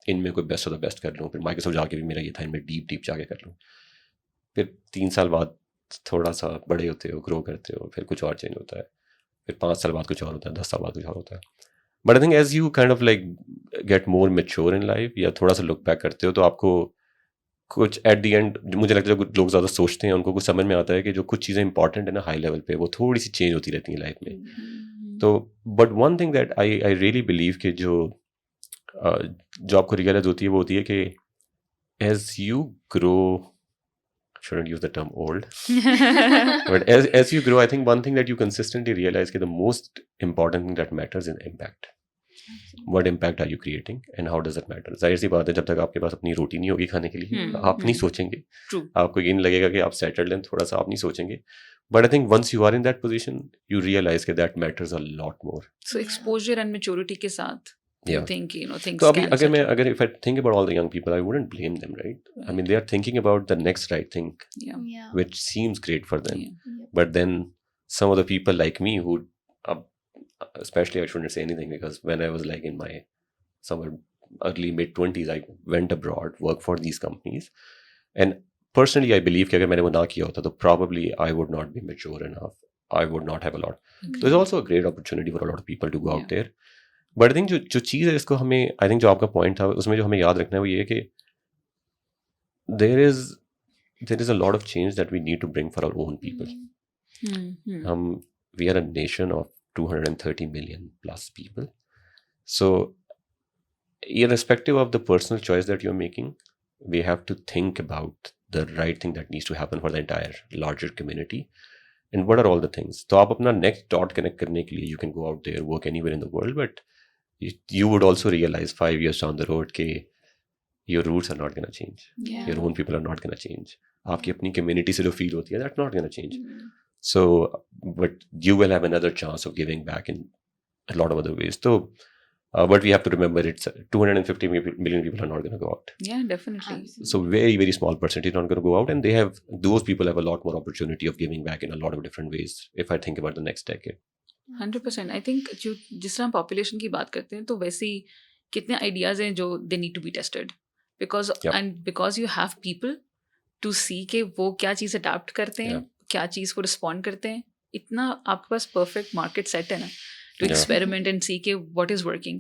इनमें कोई बेस्ट ऑफ द बेस्ट कर लूँ. फिर माइक्रोसॉफ्ट जाके भी मेरा ये था इनमें डीप जाके कर लूँ. फिर 3 साल बाद थोड़ा सा बड़े होते हो, ग्रो करते हो, फिर कुछ और चेंज होता है. फिर 5 साल बाद कुछ और होता है, 10 साल बाद कुछ और होता है. But I think as you kind of like get more mature in life या थोड़ा सा लुक बैक करते हो, तो आपको कुछ एट दी एंड मुझे लगता है जो लोग ज़्यादा सोचते हैं उनको कुछ समझ में आता है कि जो कुछ चीज़ें इंपॉर्टेंट है ना हाई लेवल पे, वो थोड़ी सी चेंज होती रहती हैं लाइफ में. तो but one thing that I really believe कि जो आपको रियलाइज होती है वो होती है कि as you grow, shouldn't use the term old, but as you grow, I think one thing that you consistently realize that the most important thing that matters is impact. What impact are you creating and how does it matter? जाहिर सी बात है, जब तक आपके पास अपनी रोटी नहीं होगी खाने के लिए, आप नहीं सोचेंगे. आपको ये नहीं लगेगा कि आप सेटल्ड हैं, थोड़ा सा आप नहीं सोचेंगे. But I think once you are in that position, you realize that matters a lot more. So exposure and maturity के साथ, you think things so can अगर if I think about all the young people, I wouldn't blame them, right? I mean, they are thinking about the next right thing, which seems great for them. But then some of the people like me who, especially I shouldn't say anything, because when I was like in my somewhere early mid 20s, I went abroad, worked for these companies, and personally I believe कि अगर मैंने वो ना किया होता तो probably I would not be mature enough. I would not have a lot. There's also a great opportunity for a lot of people to go out there. But I think जो चीज़ है इसको हमें, आई थिंक जो आपका point था उसमें जो हमें याद रखना है वो ये है कि there is a lot of change that we need to bring for our own people. हम we are a nation of 230 million plus people. So irrespective of the personal choice that you're making, we have to think about the right thing that needs to happen for the entire larger community. And what are all the things? तो आप अपना next dot connect करने के लिए you can go out there, work anywhere in the world, but you would also realize 5 years down the road कि your roots are not going to change. Your own people are not going to change. आपकी अपनी community से जो feel होती है, that's not going to change. So, but you will have another chance of giving back in a lot of other ways. So, but we have to remember it's 250 million people are not going to go out. Yeah, definitely. So very, very small percentage not going to go out, and those people have a lot more opportunity of giving back in a lot of different ways if I think about the next decade. 100%. I think जो जिस तरह population की बात करते हैं तो वैसे ही कितने आइडियाज़ हैं जो they need to be tested because you have people to see के वो क्या चीज़ अडाप्ट करते हैं, क्या चीज़ को रिस्पॉन्ड करते हैं. इतना आपके पास परफेक्ट मार्केट सेट है ना to experiment and see what is working.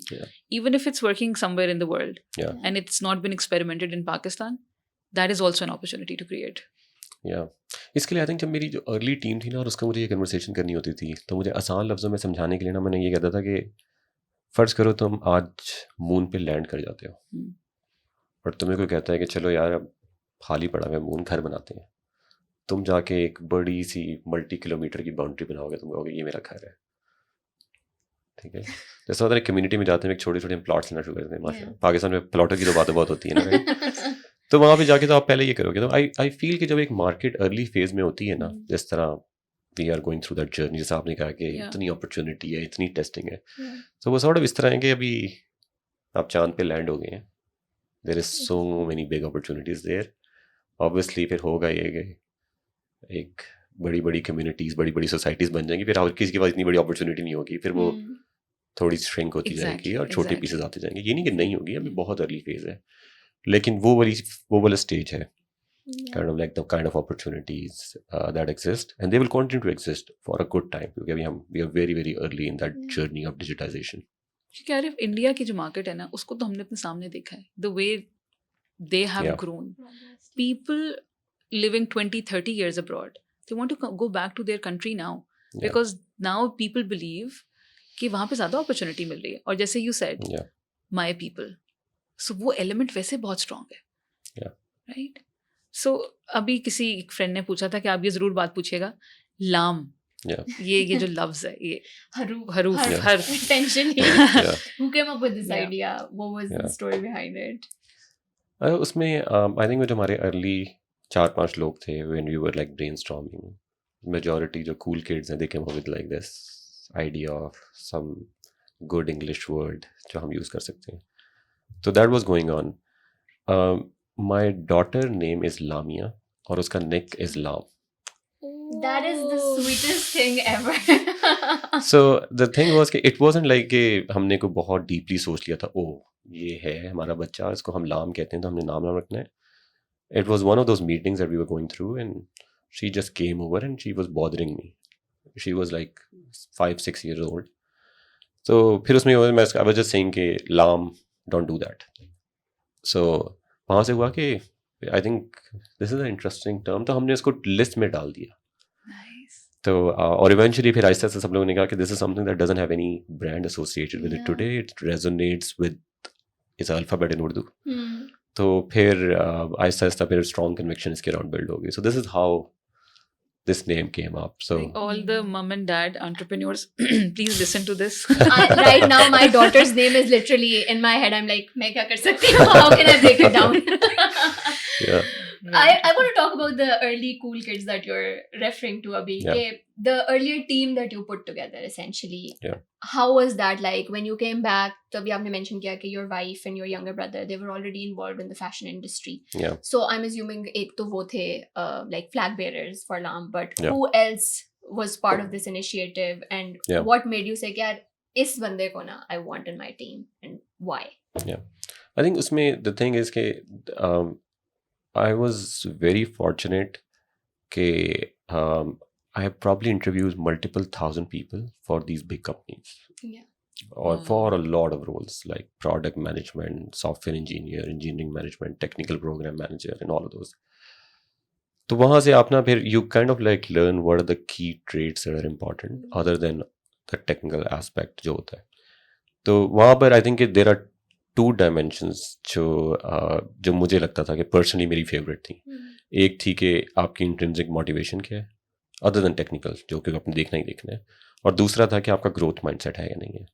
Even if it's working somewhere in the world and it's not been experimented in Pakistan, that is also an opportunity to create. इसके लिए I think जब मेरी जो early team थी ना और उसका मुझे ये कन्वर्सेशन करनी होती थी तो मुझे आसान लफ्ज़ों में समझाने के लिए ना मैंने ये कहता था कि फ़र्ज़ करो तुम आज मून पे लैंड कर जाते हो और तुम्हें कोई कहता है कि चलो यार अब खाली पड़ा है मून, घर बनाते हैं. तुम जाके एक बड़ी सी मल्टी किलोमीटर की बाउंड्री बनाओगे, तुम कहोगे ये मेरा घर है. ठीक है, जैसा होता है कम्युनिटी में जाते हैं एक छोटे छोटे प्लॉट्स लेना शुरू करते हैं. माशा पाकिस्तान में प्लॉटों की तो बातें बहुत होती है ना. तो वहाँ पे जाके तो आप पहले ये करोगे. तो आई फील कि जब एक मार्केट अर्ली फेज में होती है ना, जिस तरह we are going through that journey, जैसा आपने कहा कि इतनी अपॉर्चुनिटी है, इतनी टेस्टिंग है, तो वो सॉर्ट ऑफ इस तरह है कि अभी आप चांद पे लैंड हो गए हैं there is so many big opportunities there. Obviously फिर होगा ये कि एक बड़ी बड़ी कम्युनिटीज बड़ी बड़ी सोसाइटीज बन जाएंगी, फिर हर किसी के पास इतनी बड़ी अपॉर्चुनिटी नहीं होगी, फिर वो थोड़ी श्रिंक होती जाएगी और छोटे पीसेस आते जाएंगे. ये नहीं कि नहीं होगी, अभी बहुत अर्ली फेज है, लेकिन वो वाला स्टेज है. Kind of like the kind of opportunities that exist, and they will continue to exist for a good time, because we are very very early in that journey of digitization. क्योंकि यार India की जो market है ना, उसको तो हमने अपने सामने देखा है, the way they have grown. People living 20-30 years abroad, they want to go back to their country now, because now people believe कि वहाँ पे ज़्यादा अपॉर्चुनिटी मिल रही है. और जैसे you said, my people, so वो एलिमेंट वैसे बहुत स्ट्रॉन्ग है, राइट? सो अभी किसी फ्रेंड ने पूछा था कि आप ये ज़रूर बात पूछिएगा, लाम, ये जो लफ्ज़ है, ये हरूफ हर tension. Who came up with this idea? What was the story behind it? उसमें आई थिंक जो हमारे अर्ली 4-5 लोग थे, when we were like brainstorming, majority जो cool kids हैं, they came up with like this idea of some good English word जो हम use कर सकते हैं. So that was going on. My daughter name is Lamia और उसका nick is Laam. That is the sweetest thing ever. So the thing was कि it wasn't like कि हमने को बहुत deeply सोच लिया था, oh ये है हमारा बच्चा, इसको हम लाम कहते हैं तो हमने नाम रखना है. It was one of those meetings that we were going through, and she just came over and she was bothering me. She was like 5-6 years old. So फिर उसमें I was just saying कि लाम, don't do that. So वहाँ से हुआ कि आई think this is a interesting term, तो हमने इसको लिस्ट में डाल दिया. तो और इवेंचुअली फिर आहिस्ता आहिस्ता सब लोगों ने कहा कि this is something that doesn't have any brand associated with it today, it resonates with its alphabet in Urdu. तो फिर आहिस्ता आहिस्ता फिर स्ट्रॉन्ग कन्विक्शन इसके अराउंड बिल्ड हो गई. So this is how this name came up. So all the mom and dad entrepreneurs, please listen to this. Right now my daughter's name is literally in my head. I'm like, मैं क्या कर सकती हूँ? How can I break it down? Yeah. I want to talk about the early cool kids that you're referring to, Abhi. The earlier team that you put together, essentially. How was that like when you came back? So abhi aapne mentioned kiya कि your wife and your younger brother, they were already involved in the fashion industry. So I'm assuming ek to wo the like flag bearers for LAAM, but who else was part of this initiative, and what made you say कि यार इस बंदे को ना I want in my team, and why? I think usme the thing is कि I was very fortunate that I have probably interviewed multiple thousand people for these big companies. Or for a lot of roles like product management, software engineer, engineering management, technical program manager, and all of those. तो वहाँ से आप ना फिर you kind of like learn what are the key traits that are important other than the technical aspect जो होता है. तो वहाँ पर I think there are 2 dimensions जो मुझे लगता था कि पर्सनली मेरी फेवरेट थी. एक थी कि आपकी इंट्रिंसिक मोटिवेशन क्या है अदर देन टेक्निकल, जो कि आपने देखना ही देखना है, और दूसरा था कि आपका ग्रोथ माइंडसेट है या नहीं है.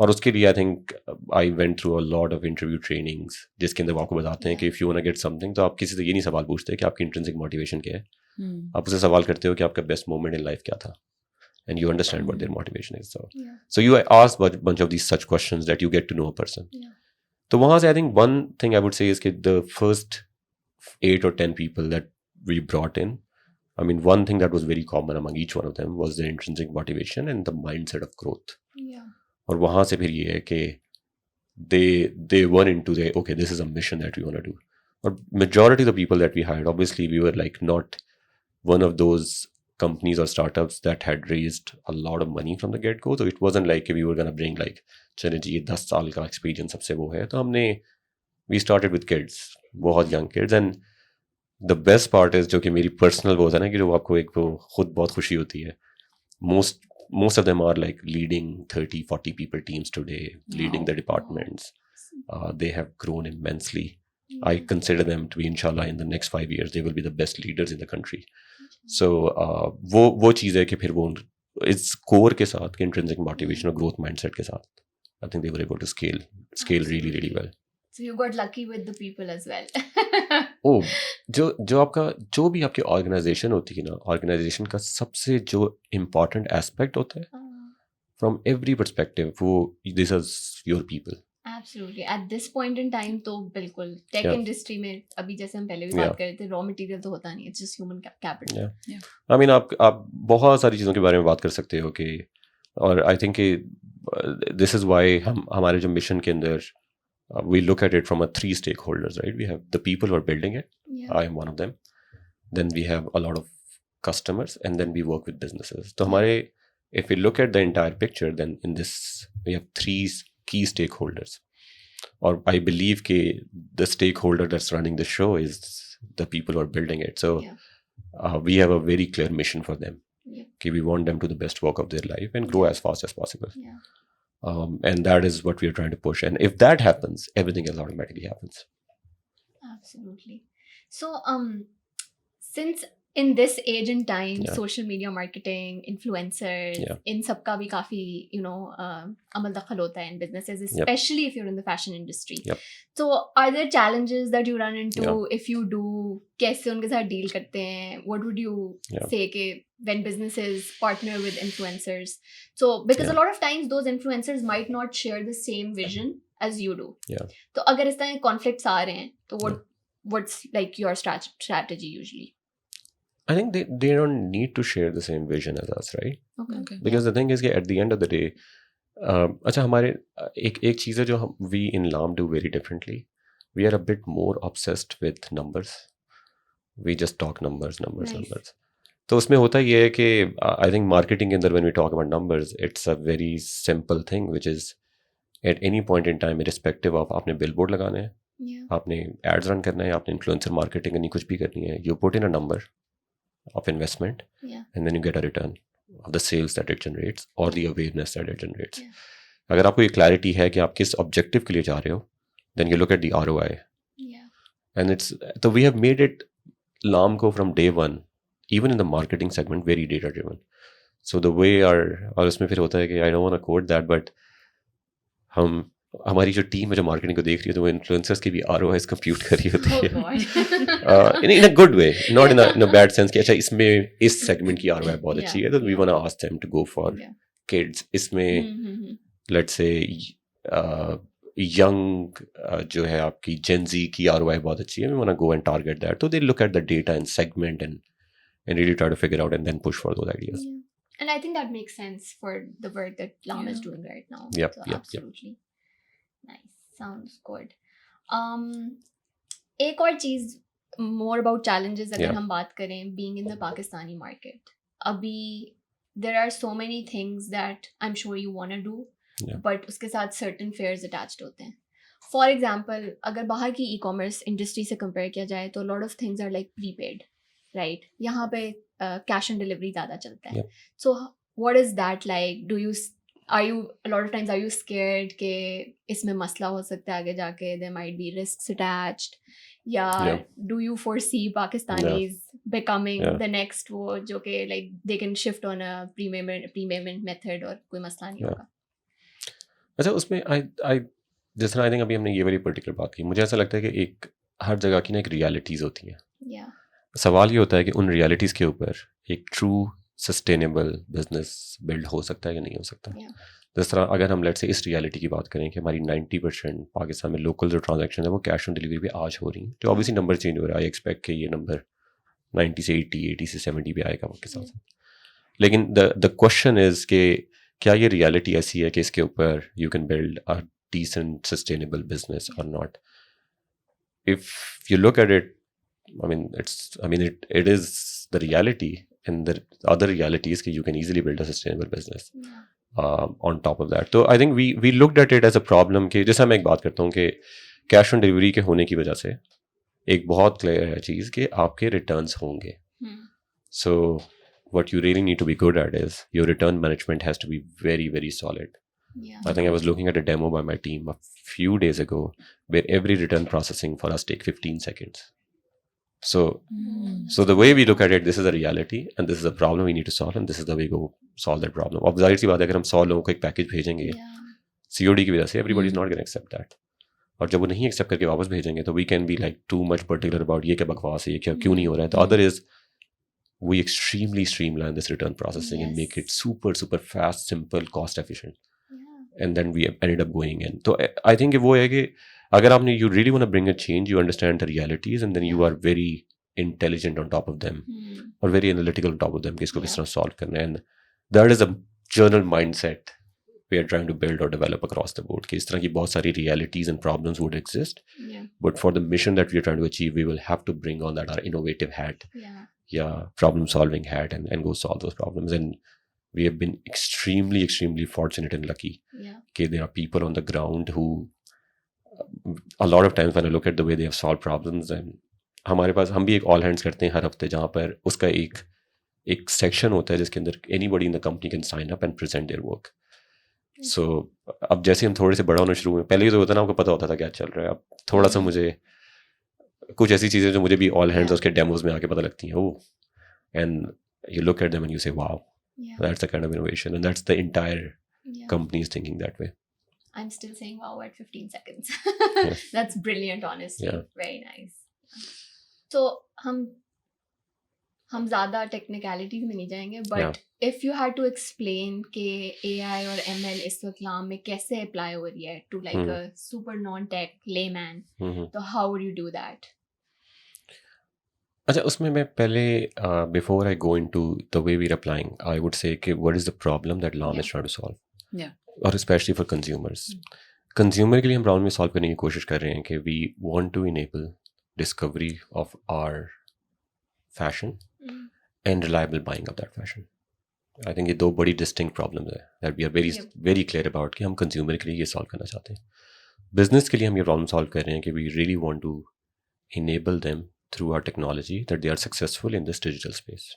और उसके लिए I think I went through a lot of interview trainings जिसके अंदर आपको बताते हैं कि if you want to get something, तो आप किसी से ये नहीं सवाल पूछते कि आपकी इंट्रिंसिक मोटिवेशन क्या है. आप उससे सवाल करते हो कि आपका बेस्ट मोमेंट इन लाइफ क्या था, and you understand what their motivation is. So you ask a bunch of these such questions that you get to know a person. So वहाँ से I think one thing I would say is that the first 8 or 10 people that we brought in, I mean, one thing that was very common among each one of them was their intrinsic motivation and the mindset of growth. और वहाँ से फिर ये है कि they were into the okay, this is a mission that we want to do. Or majority of the people that we hired, obviously we were like not one of those companies or startups that had raised a lot of money from the get-go. So it wasn't like we were going to bring like, चले जी 10 साल का experience सबसे वो है. तो हमने we started with kids, बहुत young kids, and the best part is जो कि मेरी personal वो है ना कि जो आपको एक वो खुद बहुत खुशी होती है. Most of them are like leading 30-40 people teams today, leading the departments. They have grown immensely. I consider them to be, inshallah, in the next 5 years, they will be the best leaders in the country. So वो चीज़ है कि फिर वो इस core के साथ कि intrinsic motivation और ग्रोथ माइंडसेट के साथ I think they were able to scale really well. So you got lucky with the people as well. Oh, जो आपका जो भी आपकी ऑर्गेनाइजेशन होती है ना, ऑर्गेनाइजेशन का सबसे जो इम्पोर्टेंट एस्पेक्ट होता है फ्रॉम एवरी पर्सपेक्टिव, वो this is your people. Absolutely. At this point in time, तो बिल्कुल टेक इंडस्ट्री में अभी जैसे हम पहले भी बात कर रहे थे, रॉ मटेरियल तो होता नहीं, it's just human capital. I mean आप बहुत सारी चीज़ों के बारे में बात कर सकते हो कि, और आई थिंक दिस इज़ वाई हमारे जो मिशन के अंदर we look at it from a 3 stakeholders, right? We have the people who are building it. I am one of them. Then we have a lot of customers, and then we work with businesses. So if we look at the entire picture, then in this we have 3 key stakeholders. Or I believe the stakeholder that's running the show is the people who are building it. So we have a very clear mission for them. We want them to the best work of their life and grow as fast as possible. And that is what we are trying to push. And if that happens, everything else automatically happens. Absolutely. So, since in this age and time, social media marketing, influencers, in सबका भी काफी अमल दखल होता है in businesses, especially if you're in the fashion industry. So, are there challenges that you run into? If you do, कैसे उनके साथ deal करते हैं? What would you say कि when businesses partner with influencers? So, because a lot of times those influencers might not share the same vision as you do. तो अगर इस तरह conflicts आ रहे हैं, तो what's like your strategy usually? I think they don't need to share the same vision as us, right? Okay. Because the thing is that at the end of the day, अच्छा हमारे एक चीज़ है जो we in LAAM do very differently. We are a bit more obsessed with numbers. We just talk numbers. तो उसमें होता ये है कि I think marketing के अंदर when we talk about numbers, it's a very simple thing, which is at any point in time, irrespective of आपने billboard लगाना है, आपने ads run करना है, आपने influencer marketing करनी, कुछ भी करनी है, you put in a number of investment, and then you get a return of the sales that it generates or the awareness that it generates. अगर आपको ये clarity है कि आप किस objective के लिए जा रहे हो, then you look at the ROI. And so we have made it LAAM को from day one, even in the marketing segment, very data driven. So the way और उसमें फिर होता है कि I don't want to quote that, but हमारी जो team है जो मार्केटिंग को देख रही है तो वो इन्फ्लुएंसर्स की भी ROIs कंप्यूट कर रही होती है in a good way, not in a bad sense कि अच्छा इसमें इस सेगमेंट की ROI बहुत अच्छी है तो we want to ask them to go for kids. इसमें let's say young जो है आपकी Gen Z की ROI बहुत अच्छी है, we want to go and target that. So they look at the data and segment and really try to figure out and then push for those ideas. And I think that makes sense for the work that LAAM is doing right now. Absolutely. Nice. Sounds good. एक और चीज़ more about challenges अगर हम बात करें being in the Pakistani market. अभी there are so many things that I'm sure you want to do, but उसके साथ certain fears attached होते हैं. For example, अगर बाहर की e-commerce industry से compare किया जाए तो a lot of things are like prepaid, right? यहाँ पे cash on delivery ज़्यादा चलता है. So what is that like? A lot of times are you scared कि इसमें मसला हो सकता है आगे जाके, there might be risks attached, या do you foresee Pakistanis becoming the next वो जो कि like they can shift on a prepayment method और कोई मसला नहीं होगा? अच्छा उसमें जिस तरह I think अभी हमने ये वाली पर्टिकुलर बात की, मुझे ऐसा लगता है कि हर जगह की ना एक रियलिटीज़ होती हैं. सवाल ये होता है कि उन रियलिटीज़ के ऊपर एक ट्रू सस्टेनेबल बिजनेस बिल्ड हो सकता है या नहीं हो सकता. जिस तरह अगर हम लेट्स से इस रियलिटी की बात करें कि हमारी 90% पाकिस्तान में लोकल जो ट्रांजैक्शन है वो कैश ऑन डिलीवरी पे आज हो रही हैं, जो ऑब्वियसली नंबर चेंज हो रहा है. आई एक्सपेक्ट कि ये नंबर 90 से 80 से 70 पे आएगा वक्त के साथ. लेकिन द क्वेश्चन इज़ कि क्या ये रियलिटी ऐसी है कि इसके ऊपर you can build a decent sustainable business और not. If you look at it, it is the reality, and the other reality is that you can easily build a sustainable business on top of that. So I think we looked at it as a problem कि जैसा मैं एक बात करता हूँ कि cash on delivery के होने की वजह से एक बहुत क्लियर है चीज़ कि आपके रिटर्न्स होंगे. So what you really need to be good at is your return management has to be very, very solid. I think I was looking at a demo by my team a few days ago where every return processing for us take 15 seconds. So the way we look at it, this is a reality and this is a problem we need to solve, and this is the way we go solve that problem. अब जाहिर सी बात है अगर हम 100 लोगों को एक package भेजेंगे COD की वजह से, everybody is not going to accept that. और जब वो नहीं एक्सेप्ट करके वापस भेजेंगे तो we can be like too much particular about ये क्या बकवास है, ये क्यों नहीं हो रहा है. The other is we extremely streamline this return processing and make it super, super fast, simple, cost efficient. and then we ended up going in. So I think वो है कि अगर आपने you really want to bring a change, you understand the realities, and then you are very intelligent on top of them, or very analytical on top of them कि इसको किस तरह solve करना है. And that is a journal mindset we are trying to build or develop across the board. कि इस तरह की बहुत सारी realities and problems would exist, but for the mission that we are trying to achieve, we will have to bring on that our innovative hat, problem solving hat, and go solve those problems. And we have been extremely fortunate and lucky. Okay, there are people on the ground who, a lot of times when I look at the way they have solved problems, and हमारे पास हम भी एक all hands करते हैं हर हफ्ते, जहाँ पर उसका एक सेक्शन होता है जिसके अंदर anybody in the company can sign up and present their work. So अब जैसे हम थोड़े से बड़ा होना शुरू हुए, पहले तो होता ना, आपको पता होता था क्या चल रहा है, अब थोड़ा सा मुझे कुछ ऐसी चीज़ें जो मुझे भी all hands उसके डेमोज में आके पता लगती हैं, and you look at them and you say wow, that's the kind of innovation, and that's the entire company is thinking that way. I'm still saying wow at 15 seconds. That's brilliant, honestly. Very nice. So हम ज़्यादा technicalities में नहीं जाएंगे, but if you had to explain कि AI और ML इस वक्त लाम में कैसे अप्लाई हो रही है to like a super non tech layman, तो how would you do that? अच्छा, उसमें मैं पहले before I go into the way we are applying, I would say कि what is the problem that लाम इज ट्राइंग टू सॉल्व, और specially for consumers. Consumer के लिए हम प्रॉब्लम में सॉल्व करने की कोशिश कर रहे हैं कि we want to enable discovery of our fashion and reliable buying of that fashion. I think ये दो बड़ी distinct problems है that we are very clear about कि हम consumer के लिए ये solve करना चाहते हैं. Business के लिए हम ये problem solve कर रहे हैं कि we really want to enable them through our technology that they are successful in this digital space.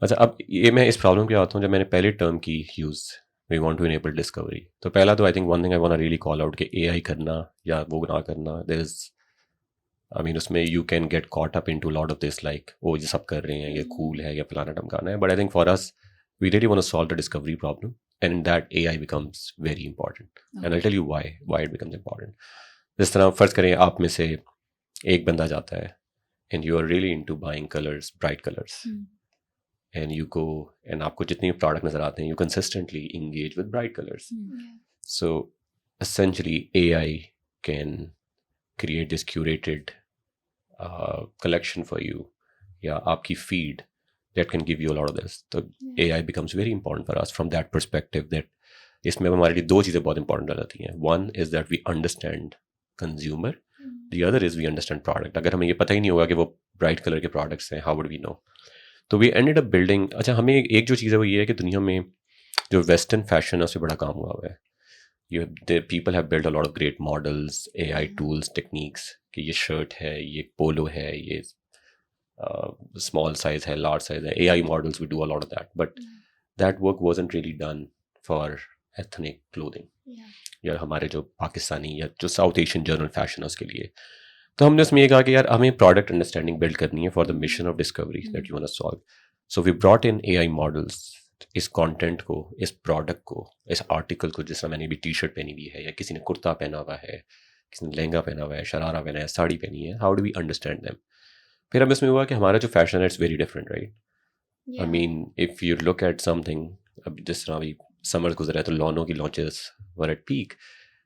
अच्छा, अब ये मैं इस problem पे आता हूँ. जब मैंने पहले term की use, we want to enable discovery, तो पहला तो I think one thing I want to really call out कि AI करना या वो ना करना, there is, I mean, उसमें you can get caught up into a lot of this, like, oh, ये सब कर रहे हैं, ये cool है, ये फलाना ढमकाना है. But I think for us, we really want to solve the discovery problem, and in that AI becomes very important. And I'll tell you why it becomes important. जिस तरह फर्ज करें आप में से एक बंदा जाता है and you are really into buying colors, bright colors, and you go and आपको जितने product नजर आते हैं, you consistently engage with bright colors. So essentially AI can create this curated collection for you, आपकी feed that can give you a lot of this. So AI becomes very important for us from that perspective, that इसमें हमारे लिए दो चीज़ें बहुत important आ जाती हैं. One is that we understand consumer, the other is we understand product. अगर हमें ये पता ही नहीं होगा कि वो bright color के products हैं, how would we know? तो we ended up building, अच्छा, हमें एक जो चीज़ है वो ये है कि दुनिया में जो western fashion है उससे बड़ा काम हुआ है. People have built a lot of great models, AI tools, techniques, कि ये शर्ट है, ये पोलो है, ये small size है, large size है. AI models, we do a lot of that, but that work wasn't really done for ethnic clothing. या हमारे जो पाकिस्तानी या जो साउथ एशियन जर्नल फैशन है उसके लिए. तो हमने उसमें ये कहा कि यार हमें प्रोडक्ट अंडरस्टैंडिंग बिल्ड करनी है for the mission of discovery that you want to solve. So we brought in AI models, इस कंटेंट को, इस प्रोडक्ट को, इस आर्टिकल को, जिस तरह मैंने भी टी शर्ट पहनी हुई है, या किसी ने कुर्ता पहना हुआ है, किसी ने लहंगा पहना हुआ है, शरारा पहना है, साड़ी पहनी है, how do we understand them. फिर हम इसमें हुआ कि हमारा जो फैशन है it's very different, right? I mean if you look at something, अब जिस तरह अभी समर गुजरा है तो लॉनो की launches were at peak.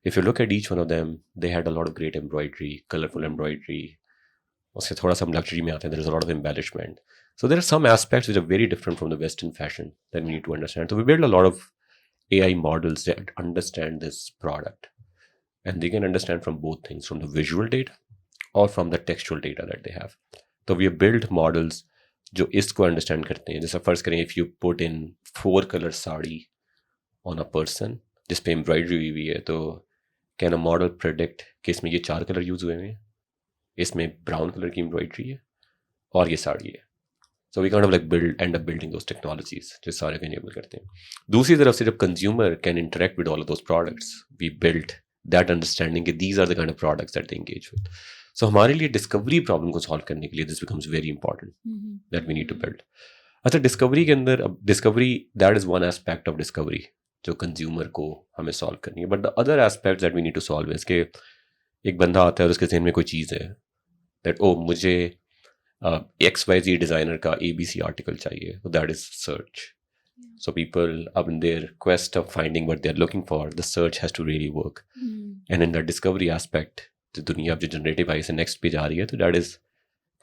If you look at each one of them, they had a lot of great embroidery, colourful embroidery. उससे थोड़ा सा हम लग्जरी में आते हैं, there is a lot of embellishment. So there are some aspects which are very different from the Western fashion that we need to understand. So we build a lot of AI models that understand this product, and they can understand from both things, from the visual data or from the textual data that they have. So we have built models जो इसको understand करते हैं. जैसे फर्ज करें, if you put in 4 color sari on a person जिस पे embroidery हुई है, तो can a model predict कि इसमें ये 4 color यूज हुए हैं, इसमें brown color की embroidery है और ये साड़ी है. So we kind of like end up building those technologies जो सारे enable करते हैं. दूसरी तरफ से जब consumer can interact with all of those products, we built that understanding that these are the kind of products that they engage with. So हमारे लिए discovery problem को solve करने के लिए this becomes very important that we need to build. अच्छा, discovery के अंदर, अब discovery, that is one aspect of discovery जो consumer को हमें solve करनी है. But the other aspect that we need to solve is कि एक बंदा आता है और उसके ज़हन में कोई चीज़ है that मुझे XYZ डिज़ाइनर का ABC आर्टिकल चाहिए, that is search. So people, in their quest of finding what they're looking for, the search has to really work. And in the discovery aspect, the दुनिया अब जो generative AI से next पे जा रही है, तो that is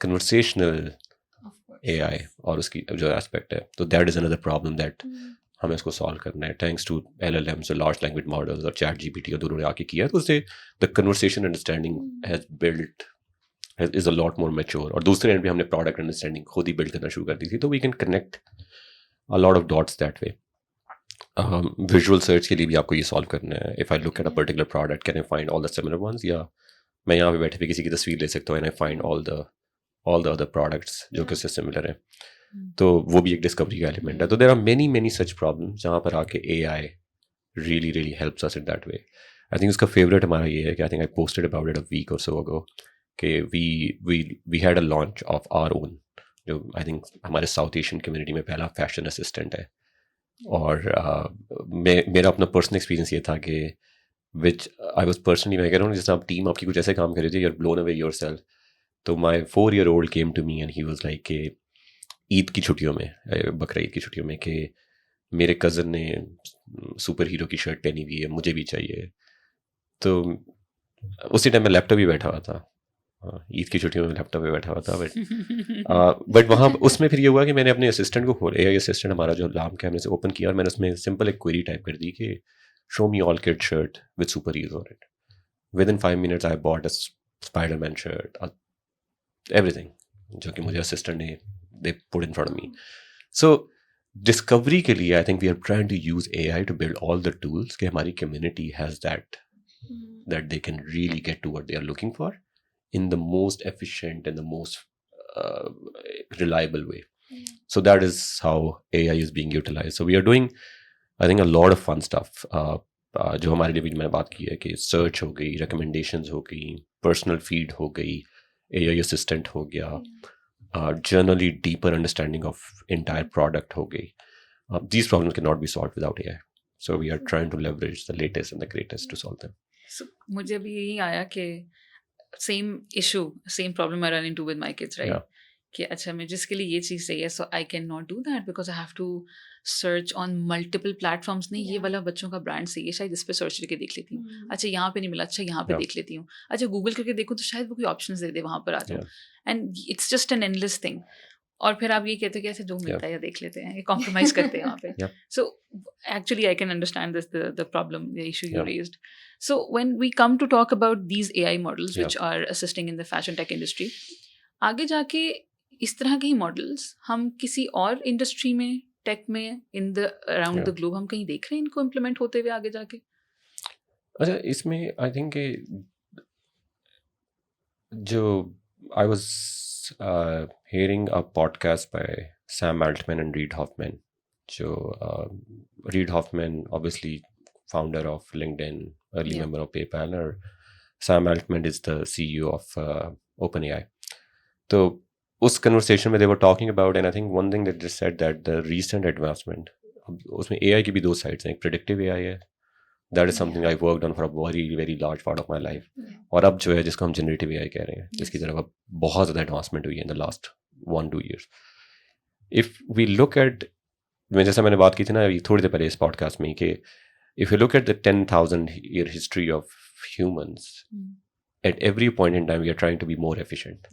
conversational AI और उसकी जो aspect है. So that is another problem that हमें इसको solve करना है. Thanks to LLMs, so large language models और chat GPT और दोनों ने आके किया, तो उससे the conversation understanding is a lot more mature. और दूसरे end पे हमने product understanding खुद ही build करना शुरू कर दी थी, तो we can connect a lot of dots that way. Visual search के लिए भी आपको ये solve करना है. If I look at a particular product, can I find all the similar ones? या मैं यहाँ पे बैठे पे किसी की तस्वीर ले सकता हूँ and I find all the other products जो कि उससे similar है. तो वो भी एक discovery का element है. तो there are many such problems जहाँ पर आके AI really helps us in that way. I think उसका favorite हमारा ये है कि I think I posted about it a week or so ago कि we had a launch of our own, जो I think हमारे South Asian community में पहला fashion assistant है. और मेरा अपना पर्सनल एक्सपीरियंस ये था कि विच आई वॉज पर्सनली, मैं कह रहा हूँ जैसे आप टीम आपकी कुछ ऐसे काम कर रही थी, you're blown away yourself. तो my 4-year-old came to me and he was like कि ईद की छुट्टियों में, बकरा ईद की छुट्टियों में, कि मेरे कज़न ने सुपर हीरो की शर्ट पहनी हुई है, मुझे भी चाहिए. तो उसी टाइम में लैपटॉप भी बैठा हुआ था, ईद की छुट्टियों में लैपटॉप पे बैठा हुआ था. बट वहाँ उसमें फिर ये हुआ कि मैंने अपने असिस्टेंट को खोला, AI असिस्टेंट हमारा जो लाम के, हमने से ओपन किया और मैंने उसमें सिंपल एक क्वेरी टाइप कर दी कि show me all kid shirt with superheroes on it. Within 5 minutes I bought a Spiderman shirt, everything, जो कि मुझे असिस्टेंट ने they put in front of me. So discovery के लिए I think we are trying to use AI to build all the tools कि हमारी community has that they can really get to what they are looking for in the most efficient and the most reliable way. So that is how AI is being utilized. So we are doing, I think, a lot of fun stuff. जो हमारे लिए भी मैंने बात की है कि search हो गई, recommendations हो गई, personal feed हो गई, AI assistant हो गया, generally deeper understanding of entire product हो गई. These problems cannot be solved without AI. So we are trying to leverage the latest and the greatest to solve them. So मुझे भी यही आया कि same issue, same problem I run into with my kids, right? कि अच्छा मैं जिसके लिए ये चीज़ चाहिए, so I cannot do that because I have to search on multiple platforms. नहीं, ये वाला बच्चों का ब्रांड चाहिए, शायद इस पे सर्च करके देख लेती हूँ. अच्छा यहाँ पे नहीं मिला, अच्छा यहाँ पे देख लेती हूँ. अच्छा गूगल करके देखूँ तो शायद वो कोई ऑप्शंस दे दे, वहाँ पर आ जाऊँ. And it's just an endless thing. और फिर आप ये कहते हो कि ऐसे जो मिलता है या देख लेते हैं, ये कॉम्प्रोमाइज करते हैं वहाँ पे. So actually I can understand this the problem, the issue you raised. So when we come to talk about these AI models which are assisting in the fashion tech industry, आगे जाके इस तरह के ही models हम किसी और industry में, take में, in the around the globe हम कहीं देख रहे हैं इनको इम्प्लीमेंट होते हुए आगे जाके? अच्छा, इसमें आई थिंक जो I was hearing a podcast by Sam Altman and Reid Hoffman. जो Reid Hoffman obviously founder of LinkedIn, early member of PayPal, or Sam Altman is the CEO of OpenAI. So उस conversation में they were talking about, and I think one thing that they said that the recent advancement, उसमें AI की भी दो sides हैं. एक predictive AI है, that is something I've worked on for a very large part of my life. और अब जो है जिसको हम generative AI कह रहे हैं, जिसकी तरफ अब बहुत ज़्यादा advancement हुई है in the last 1-2 years. If we look at, जैसा मैंने बात की थी ना थोड़ी देर पहले इस पॉडकास्ट में, कि if you look at the 10,000-year history of humans, at every point in time we are trying to be more efficient.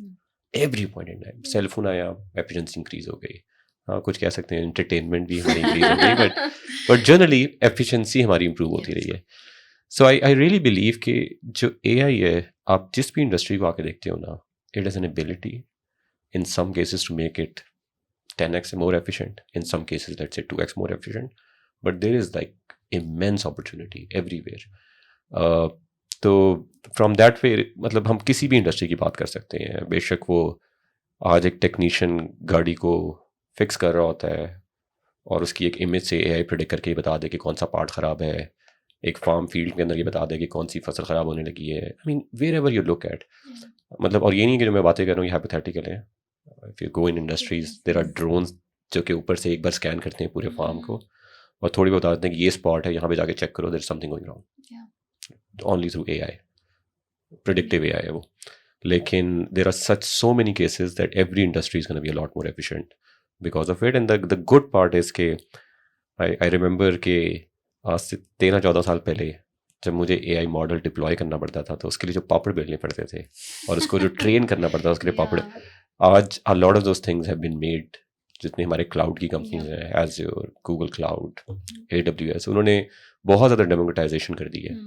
Every point in time. Cell phone आया, efficiency increase हो गई. हाँ, कुछ कह सकते हैं entertainment भी हमारी increase हो गई, but generally efficiency हमारी improve होती रही है. So I really believe कि जो AI है, आप जिस भी इंडस्ट्री को आके देखते हो ना, it has an ability in some cases to make it 10x more efficient, in some cases let's say 2x more efficient, but there is like immense opportunity everywhere. तो from that way, मतलब हम किसी भी industry की बात कर सकते हैं. बेशक वो आज एक टेक्नीशियन गाड़ी को फिक्स कर रहा होता है और उसकी एक इमेज से AI प्रेडिक्ट करके ही बता दे कि कौन सा पार्ट ख़राब है, एक फार्म फील्ड के अंदर ये बता दे कि कौन सी फसल ख़राब होने लगी है. I mean wherever you look at, मतलब, और ये नहीं कि जो मैं बातें कर रहा हूँ ये हाइपोथेटिकल है. If you go in industries, there are drones जो कि ऊपर से एक बार स्कैन करते हैं पूरे फार्म को और थोड़ी बहुत बताते हैं कि ये स्पॉट है, यहाँ पे जाके चेक करो, there is something going wrong. Only through AI, predictive AI है वो. लेकिन there are such so many cases that every industry is gonna be a lot more efficient because of it. And the good part is के I remember कि आज से 13-14 साल पहले जब मुझे AI मॉडल डिप्लॉय करना पड़ता था तो उसके लिए जो पापड़ बेलने पड़ते थे और उसको जो ट्रेन करना पड़ता था उसके लिए पापड़, आज a lot of those things have been made. जितनी हमारे क्लाउड की कंपनीज हैं, Azure, Google Cloud, AWS, उन्होंने बहुत ज़्यादा डेमोक्रेटाइजेशन कर दी है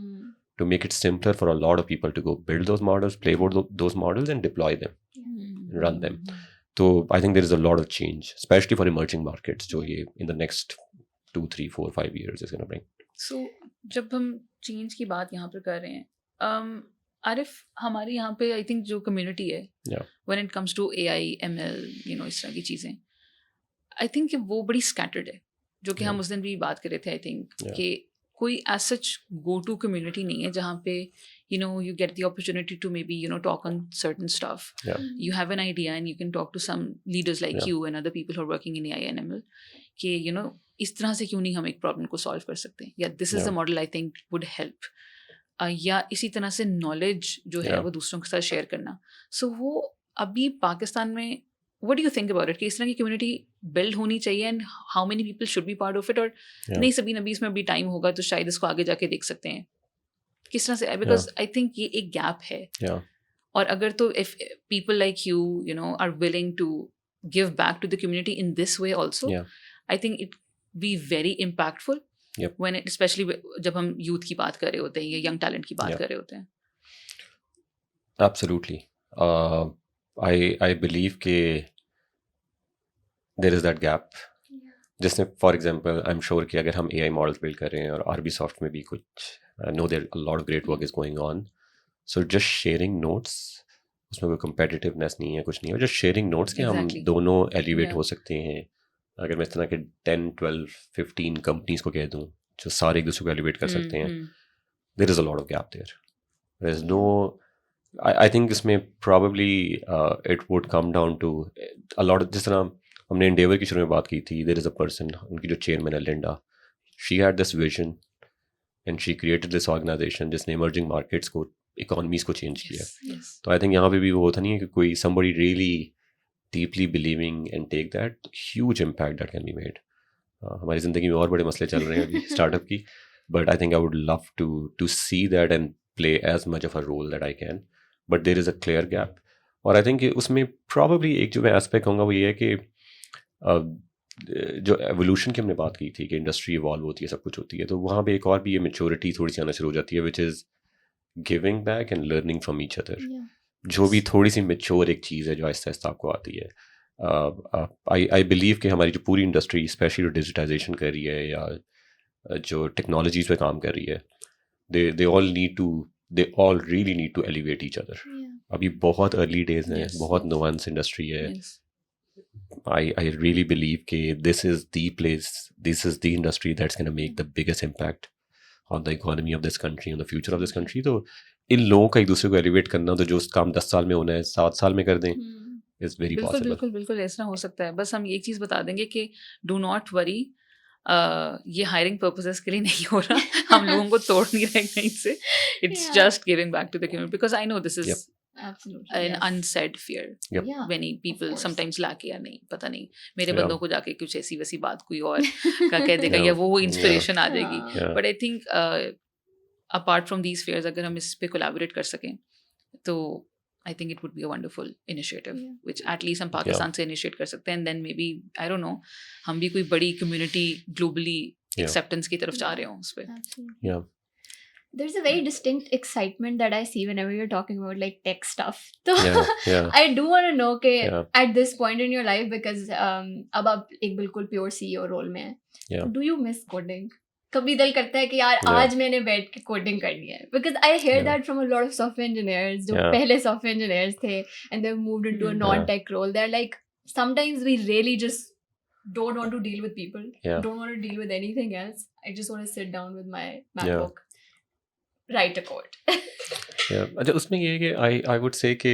to make it simpler for a lot of people to go build those models, play with those models and deploy them, and run them. So I think there is a lot of change, especially for emerging markets, जो ये in the next 2, 3, 4, 5 years is going to bring. So जब हम change की बात यहाँ पर कर रहे हैं, आरिफ, हमारे यहाँ पे आई थिंक जो कम्युनिटी है when it comes to AI ML इस तरह की चीज़ें, आई थिंक वो बड़ी स्कैटर्ड है, जो कि हम उस दिन भी बात कर रहे थे आई थिंक कि कोई as such go to community नहीं है जहाँ पे you get the opportunity to maybe talk on certain stuff. You have an idea and you can talk to some leaders like you and other people who are working in AI and ML कि इस तरह से क्यों नहीं हम एक problem को solve कर सकते, या this is the model I think would help, या इसी तरह से नॉलेज जो है वो दूसरों के साथ शेयर करना. सो वो अभी पाकिस्तान में what do you think about it कि इस तरह की कम्युनिटी बिल्ड होनी चाहिए and how many people should be part of it, और नहीं सभी नबी इसमें अभी टाइम होगा तो शायद इसको आगे जाके देख सकते हैं किस तरह से, बिकॉज आई थिंक ये एक गैप है. और अगर तो if people like you are willing to give back to the community in this way also, I think it be very impactful when it, specially जब हम यूथ की बात कर रहे होते हैं या यंग टैलेंट की बात कर रहे होते हैं. Absolutely. I believe कि there is that gap. जिसने for example I am sure कि अगर हम AI मॉडल्स बिल्ड कर रहे हैं और RB सॉफ्ट में भी कुछ, I know there a lot of great work is going on. So just sharing notes, उसमें कोई competitiveness नहीं है, कुछ नहीं है, just sharing notes कि हम दोनों elevate हो सकते हैं. अगर मैं इस तरह के 10, 12, 15 कंपनीज को कह दूँ जो सारे एक दूसरे को elevate कर सकते हैं, there is a lot of gap there. There is no, I think इसमें probably it would come down to a lot of, जिस तरह हमने Endeavour की शुरू में बात की थी, there is a person, उनकी जो चेयरमैन है Linda, she had this vision and she created this organization जिसने emerging markets को, economies को change किया. तो I think यहाँ पे भी वो होता नहीं है कि कोई somebody really deeply believing and take that huge impact that can be made. हमारी ज़िंदगी में और बड़े मसले चल रहे हैं अभी स्टार्टअप की, but I think I would love to see that and play as much of a role that I can, but there is a clear gap. और I think उसमें probably एक जो मैं एस्पेक्ट कहूँगा वो ये है कि जो एवोल्यूशन की हमने बात की थी कि इंडस्ट्री इवॉल्व होती है, सब कुछ होती है, तो वहाँ पे एक और भी ये मेच्योरिटी थोड़ी सी आना शुरू हो जाती है, which is giving back and learning from each other. जो भी थोड़ी सी मेच्योर एक चीज़ है जो आहिस्ता आहिस्ता आपको आती है. आई बिलीव कि हमारी जो पूरी इंडस्ट्री स्पेशली जो डिजिटाइजेशन कर रही है या जो टेक्नोलॉजीज पे काम कर रही है, they all really need to elevate each other. अभी बहुत अर्ली डेज हैं, बहुत नुआंस इंडस्ट्री है. I really believe that this is the place, this is the industry that's going to make the biggest impact on the economy of this country, on the future of this country. तो इन लोगों का एक दूसरे को elevate करना, तो जो काम 10 साल में होना है 7 साल में कर दें, इज वेरी पॉसिबल. बिल्कुल बिल्कुल ऐसा हो सकता है. बस हम एक चीज़ बता देंगे कि डू नॉट वरी, ये हायरिंग पर्पसेस के लिए नहीं हो रहा, हम लोगों को तोड़ नहीं रहे कहीं से. It's just giving back to the community, because I know this is Absolutely, an unsaid fear. Many people sometimes lack या नहीं पता नहीं मेरे बंदों को जाके कुछ ऐसी वैसी बात कोई और का कह देगा या वो इंस्पिरेशन आ जाएगी. But I think apart from these fairs अगर हम इस पे कोलैबोरेट कर सकें तो I think it would be a wonderful initiative which at least हम पाकिस्तान से इनिशिएट कर सकते हैं. And then maybe I don't know हम भी कोई बड़ी कम्युनिटी ग्लोबली एक्सेप्टेंस की तरफ जा रहे हों उस पर. There's a very distinct excitement that I see whenever you're talking about like tech stuff. So I do want to know कि at this point in your life, because अब आप एक बिल्कुल pure CEO role में हैं, do you miss coding? कभी दिल करता है कि यार आज मैंने बैठ के कोडिंग करनी है, because I hear that from a lot of software engineers जो पहले software engineers थे and they've moved into a non-tech role. They're like, sometimes we really just don't want to deal with people, don't want to deal with anything else. I just want to sit down with my MacBook. Write a code. अच्छा, उसमें ये है कि I would say कि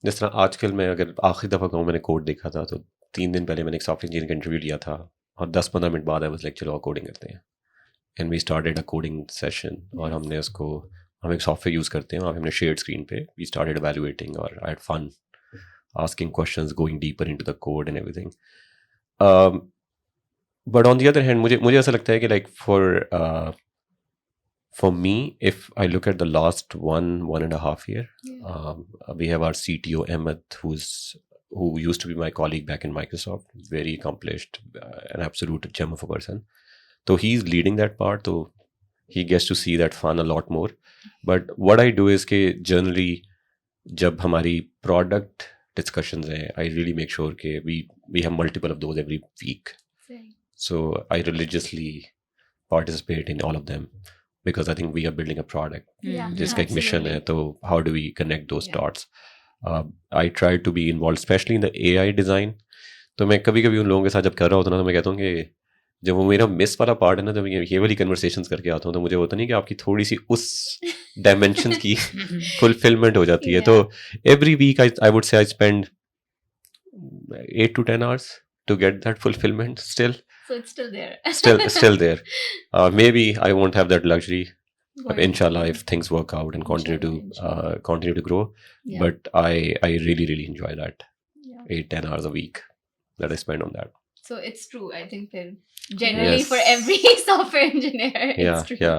जिस तरह आजकल मैं अगर आखिरी दफ़ा कहूँ मैंने कोड देखा था तो 3 दिन पहले मैंने एक सॉफ्टवेयर इंजीनियर का इंटरव्यू लिया था और 10-15 मिनट बाद आई वाज लाइक चलो कोडिंग करते हैं. And we started a coding session और हमने उसको, हम एक सॉफ्टवेयर यूज़ करते हैं और हमने शेयर्ड स्क्रीन पे वी स्टार्टेड इवैल्यूएटिंग और I had fun asking questions, going deeper into the code and everything. But on the other hand, मुझे ऐसा लगता है कि like for me, if I look at the last 1.5 year, we have our CTO Ahmed, who used to be my colleague back in Microsoft, very accomplished, an absolute gem of a person. So he's leading that part, so he gets to see that fun a lot more. But what I do is कि generally जब हमारी product discussions हैं, I really make sure कि we have multiple of those every week. So I religiously participate in all of them because I think we are building a product. जिसका एक mission है, तो how do we connect those dots? I try to be involved, especially in the AI design. तो मैं कभी कभी उन लोगों के साथ जब कर रहा होता ना, तो मैं कहता हूँ कि जब वो मेरा मिस वाला पार्ट है ना, जब ये वाली कन्वर्सेशंस करके आता हूँ, तो मुझे होता नहीं कि आपकी थोड़ी सी उस डायमेंशन की फुलफिलमेंट हो जाती है. तो every week I would say I spend 8 to 10 hours to get that fulfillment still. So it's still there. still there. Maybe I won't have that luxury. Inshallah, if things work out and continue to grow. But I really enjoy that 8-10 hours a week that I spend on that. So it's true. I think generally for every software engineer, it's true.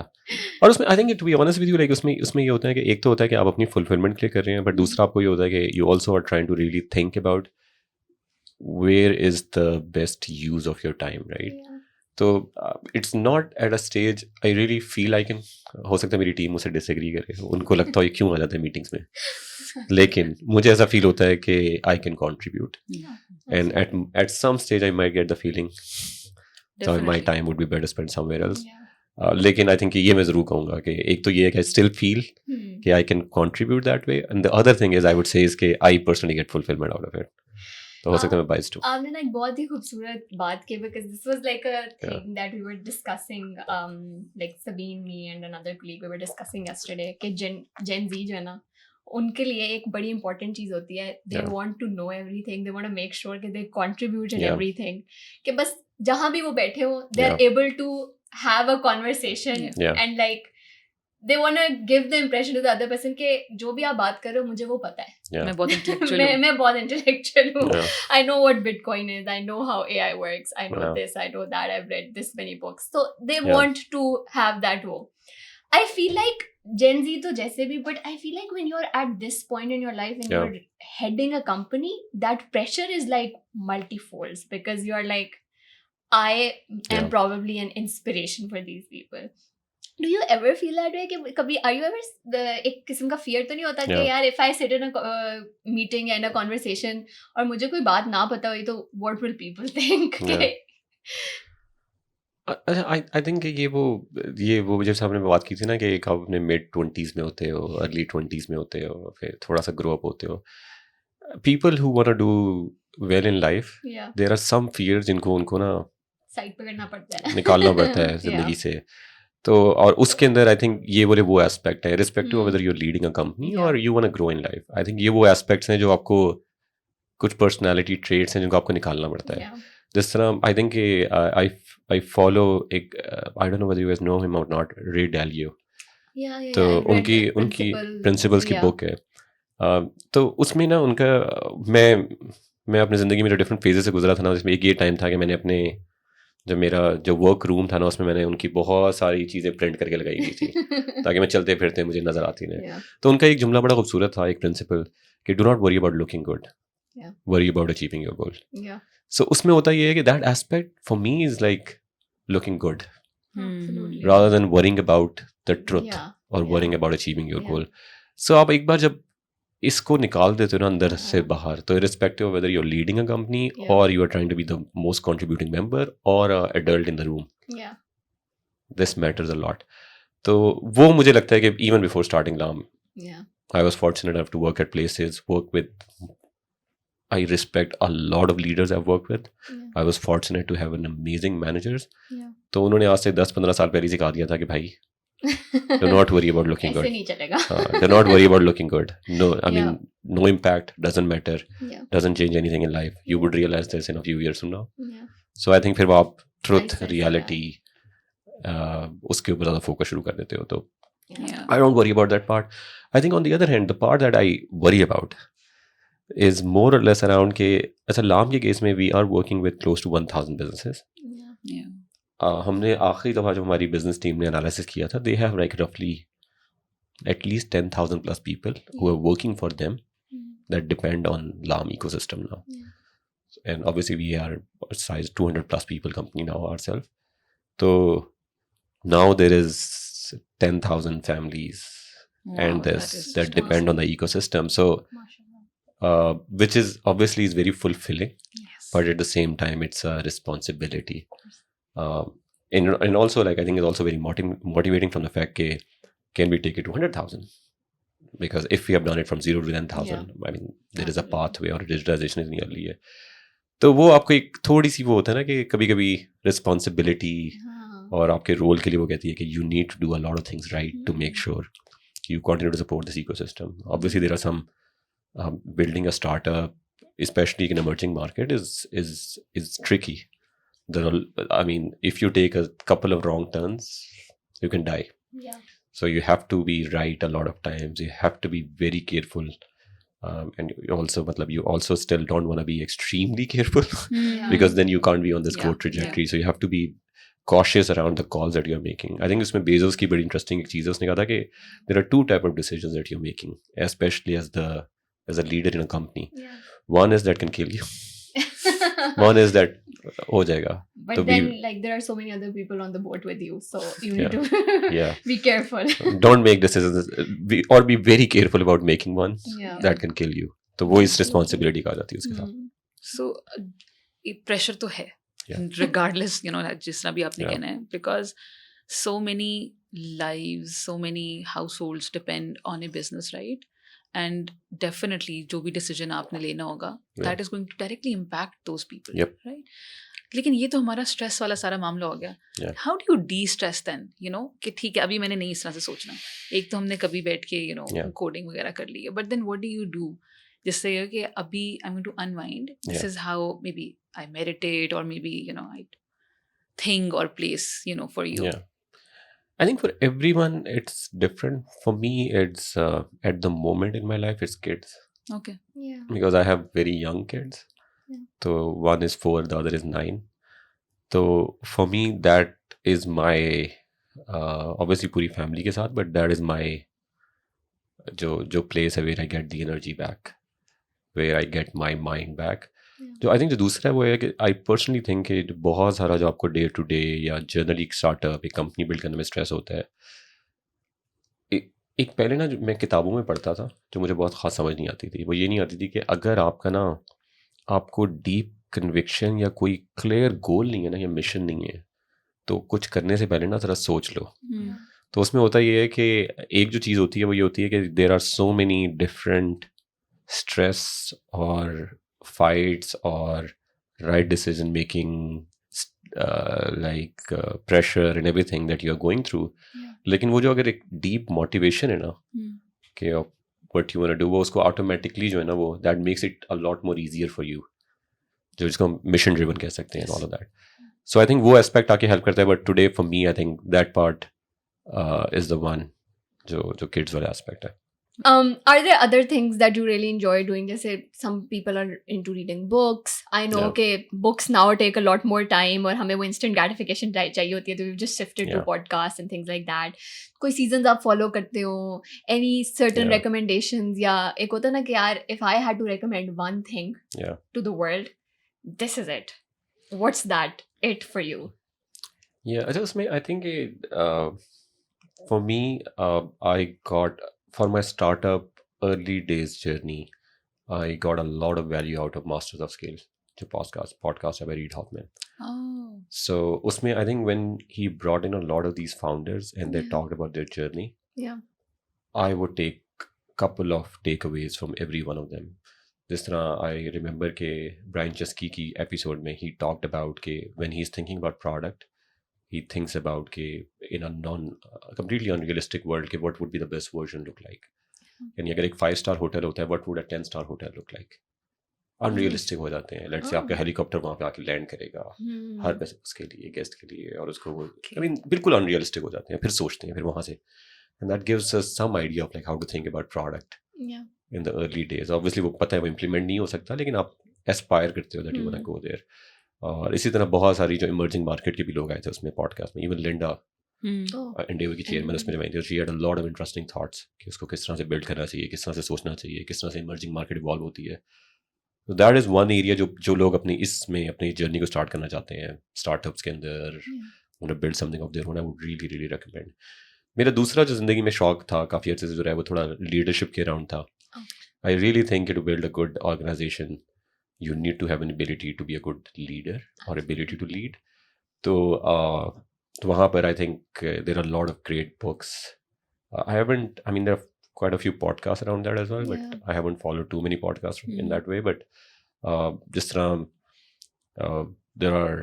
और उसमें I think to be honest with you, like उसमें ये होता है कि एक तो होता है कि आप अपनी fulfillment के लिए कर रहे हैं, but दूसरा आपको ये होता है कि you also are trying to really think about where is the best use of your time, right? So it's not at a stage I really feel I can. हो सकता है मेरी टीम मुझसे डिसएग्री करे, उनको लगता है क्यों आ जाते हैं मीटिंग्स में, लेकिन मुझे ऐसा फील होता है कि I can contribute, and at some stage I might get the feeling so my time would be better spent somewhere else. लेकिन I think ये मैं ज़रूर कहूँगा कि एक तो ये है कि I still feel कि I can contribute that way, and the other thing is I would say is कि I personally get fulfillment out of it. तो हो सकता है मैं biased हूँ. आपने ना एक बहुत ही खूबसूरत बात की, because this was like a thing that we were discussing, like Sabine, me and another colleague, we were discussing yesterday कि Gen Z जो है ना, उनके लिए एक बड़ी important चीज़ होती है. They want to know everything. They want to make sure कि they contribute in everything. कि बस जहाँ भी वो बैठे हो, they are able to have a conversation and like they want to give the impression to the other person कि जो भी आप बात कर रहे हो मुझे वो पता है. मैं बहुत intellectual हूँ. मैं बहुत intellectual हूँ. I know what Bitcoin is. I know how AI works. I know this. I know that. I've read this many books. So they want to have that wo. I feel like Gen Z तो जैसे भी, but I feel like when you're at this point in your life and you're heading a company, that pressure is like multifolds, because you're like, I am probably an inspiration for these people. Do you ever feel that way? कि कभी are you ever एक किस्म का fear तो नहीं होता कि यार if I sit in a meeting and a conversation और मुझे कोई बात ना पता हुई तो what will people think? I think ये वो जैसे आपने बात की थी ना कि एक आप अपने mid 20s में होते हो, early 20s में होते हो, फिर थोड़ा सा grow up होते हो. People who want to do well in life, there are some fears जिनको उनको ना साइड पे करना पड़ता है, निकालना पड़ता है जिंदगी से. तो और उसके अंदर आई थिंक ये वो एस्पेक्ट है, respective of whether you are leading a company और you want to grow in life. I think ये वो एस्पेक्ट्स हैं जो आपको, कुछ पर्सनालिटी ट्रेट्स हैं जिनको आपको निकालना पड़ता है. जिस तरह आई थिंक आई फॉलो एक, आई don't know whether you guys know him और नॉट, रे डैलियो. तो उनकी प्रिंसिपल्स की बुक है. तो उसमें ना उनका, मैं अपनी ज़िंदगी में जो डिफरेंट फेजेस से गुजरा था ना, जिसमें एक ये टाइम था कि मैंने अपने जो वर्क रूम था ना, उसमें मैंने उनकी बहुत सारी चीज़ें प्रिंट करके लगाई हुई थी ताकि मैं चलते फिरते मुझे नज़र आती रहे. तो उनका एक जुमला बड़ा खूबसूरत था, एक प्रिंसिपल, कि do not worry about looking good, worry about achieving your goal. So उसमें होता ये है कि that aspect for me is like looking good rather than worrying about the truth or worrying about achieving your goal. So आप एक बार जब इसको निकाल देते हो ना अंदर से बाहर, तो irrespective of whether you're leading a company or you are trying to be the most contributing member or a adult in the room, this matters a lot. तो वो मुझे लगता है कि even before starting LAAM, I was fortunate enough to work at places, work with, I respect a lot of leaders I've worked with. I was fortunate to have an amazing managers. तो उन्होंने आज से 10-15 साल पहले सिखा दिया था कि भाई do not worry about looking good. Do not worry about looking good. No, I mean, no impact, doesn't matter, doesn't change anything in life. You would realize this in a few years from now. So I think फिर आप truth, reality, उसके ऊपर ज़्यादा focus शुरू कर देते हो. तो I don't worry about that part. I think on the other hand, the part that I worry about is more or less around के, अच्छा LAAM के केस में we are working with close to 1,000 businesses. हमने आखिरी दफ़ा जो हमारी business team ने एनालिसिस किया था, they have like roughly at least 10,000 plus people who are working for them that depend on LAAM ecosystem now. And obviously we are a size 200 plus people company now ourselves. So now there is 10,000 families and that depend on the ecosystem. So which is obviously is very fulfilling, but at the same time it's a responsibility. And also like I think it's also very motivating from the fact that can we take it to 100,000? Because if we have done it from 0 to 10,000, I mean there is a pathway or digitalization is nearly है. तो वो आपको एक थोड़ी सी वो होता है ना कि कभी कभी रिस्पॉन्सिबिलिटी और आपके रोल के लिए वो कहती है कि you need to do a lot of things right to make sure you continue to support this ecosystem. Obviously there are some building a startup, especially in emerging market, is tricky. I mean if you take a couple of wrong turns you can die. So you have to be right a lot of times, you have to be very careful, and you also still don't want to be extremely careful because then you can't be on this growth trajectory. So you have to be cautious around the calls that you're making. I think इसमें Bezos की बड़ी interesting एक चीज़ उसने कहा था कि there are two type of decisions that you're making, especially as a leader in a company. One is that can kill you. One is that हो जाएगा. But then like there are so many other people on the boat with you, so you need to be careful. Don't make decisions or be very careful about making ones that can kill you. तो वो इस responsibility का आ जाती है उसके साथ. So pressure तो है. Regardless, जिस तरह भी आपने कहना है, because so many lives, so many households depend on a business, right? And definitely जो भी decision आपने लेना होगा, that is going to directly impact those people, right? लेकिन ये तो हमारा stress वाला सारा मामला हो गया. How do you de-stress then? कि ठीक है अभी मैंने नहीं इस तरह से सोचना. एक तो हमने कभी बैठ के coding वगैरह कर ली है, but then what do you do? जिससे कि अभी I'm going to unwind. This is how maybe I meditate or maybe I think or place for you. Yeah, I think for everyone it's different. For me it's at the moment in my life it's kids. Okay. Yeah. Because I have very young kids. So one is 4, the other is 9. So for me that is my obviously पूरी family के साथ, but that is my जो place है where I get the energy back, where I get my mind back. जो आई think जो दूसरा है वो है कि आई पर्सनली थिंक कि बहुत सारा जो आपको डे टू डे या जनरली एक स्टार्टअप एक कंपनी बिल्ड करने में स्ट्रेस होता है. एक पहले ना जो मैं किताबों में पढ़ता था जो मुझे बहुत ख़ास समझ नहीं आती थी, वो ये नहीं आती थी कि अगर आपका ना आपको डीप कन्विक्शन या कोई क्लियर गोल नहीं है ना या मिशन नहीं है तो कुछ करने से पहले ना ज़रा सोच लो. तो उसमें होता ये है कि एक जो चीज़ होती है वो ये होती है कि there are so many different stress or fights or right decision making like pressure and everything that you're going through. लेकिन वो जो अगर एक deep motivation है ना कि what you want to do वो उसको automatically जो है ना वो that makes it a lot more easier for you, जो जिसको mission driven कह सकते हैं and all of that. So I think वो aspect आके help करता है, but today for me I think that part is the one जो kids वाला aspect है. Are there other things that you really enjoy doing? Jैसे some people are into reading books. I know कि books now take a lot more time और हमें वो instant gratification चाहिए होती है, तो we've just shifted to podcasts and things like that. कोई seasons आप follow करते हो? Any certain recommendations? या एक होता ना कि यार if I had to recommend one thing to the world, this is it. What's that it for you? Yeah, just me. I think for me, I got for my startup early days journey, I got a lot of value out of Masters of Scale, the podcast by Reid Hoffman. Oh. So usme I think when he brought in a lot of these founders and they talked about their journey, I would take couple of takeaways from every one of them. This तरह I remember के Brian Chesky की episode में he talked about के when he's thinking about product, he thinks about के in a completely unrealistic world के what would be the best version look like. यानी अगर एक 5-star होटल होता है, what would a 10-star hotel look like? Unrealistic हो जाते हैं. Let's say आपका हेलीकॉप्टर वहाँ पे आके लैंड करेगा हर उसके लिए गेस्ट के लिए और उसको वो I mean बिल्कुल unrealistic हो जाते हैं. फिर सोचते हैं फिर वहाँ से and that gives us some idea of like how to think about product in the early days. Obviously वो पता है वो implement नहीं हो सकता, लेकिन आप aspire करते हो that you want to go there. और इसी तरह बहुत सारी जो इमर्जिंग मार्केट के भी लोग आए थे उसमें पॉडकास्ट में. इवन लिंडा Endeavour की चेयरमैन उसमें जब आई थी, she had a lot of interesting thoughts कि उसको किस तरह से बिल्ड करना चाहिए, किस तरह से सोचना चाहिए, किस तरह से इमर्जिंग मार्केट इवॉल्व होती है. तो दैट इज़ वन एरिया जो लोग इसमें अपनी जर्नी को स्टार्ट करना चाहते हैं स्टार्टअप्स के अंदर, build something of their own, I would really really recommend. मेरा दूसरा जो ज़िंदगी में शौक था काफ़ी अर्से से जो रहा है वो थोड़ा लीडरशिप के अराउंड था. I really think to build a good organisation you need to have an ability to be a good leader or ability to lead. So वहाँ पर I think there are a lot of great books. There are quite a few podcasts around that as well, but I haven't followed too many podcasts in that way. But जिस तरह there are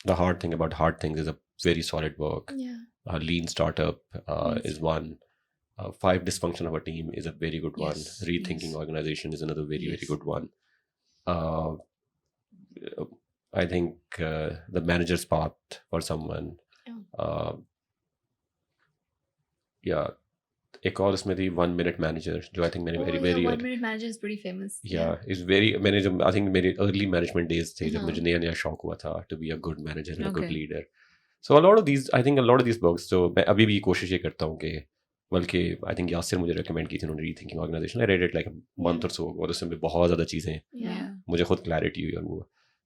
The Hard Thing About Hard Things is a very solid book. Lean Startup is one. 5 Dysfunction of a Team is a very good one. Rethinking Organization is another very good one. I think The Manager's Path for someone. एक और उसमें थी 1 Minute Manager जो I think मैंने very 1 Minute Manager is pretty famous. It's very मैंने जब I think मेरे early management days थे जब मुझे नया शौक हुआ था to be a good manager and a good leader. So a lot of these books, so मैं अभी भी कोशिश ये करता हूँ कि बल्कि आई थिंक यासिर मुझे रेकमेंड की थी उन्होंने rethinking organisation. I read it like month or so और उसमें बहुत ज़्यादा चीज़ें मुझे खुद क्लैरिटी हुई और वो.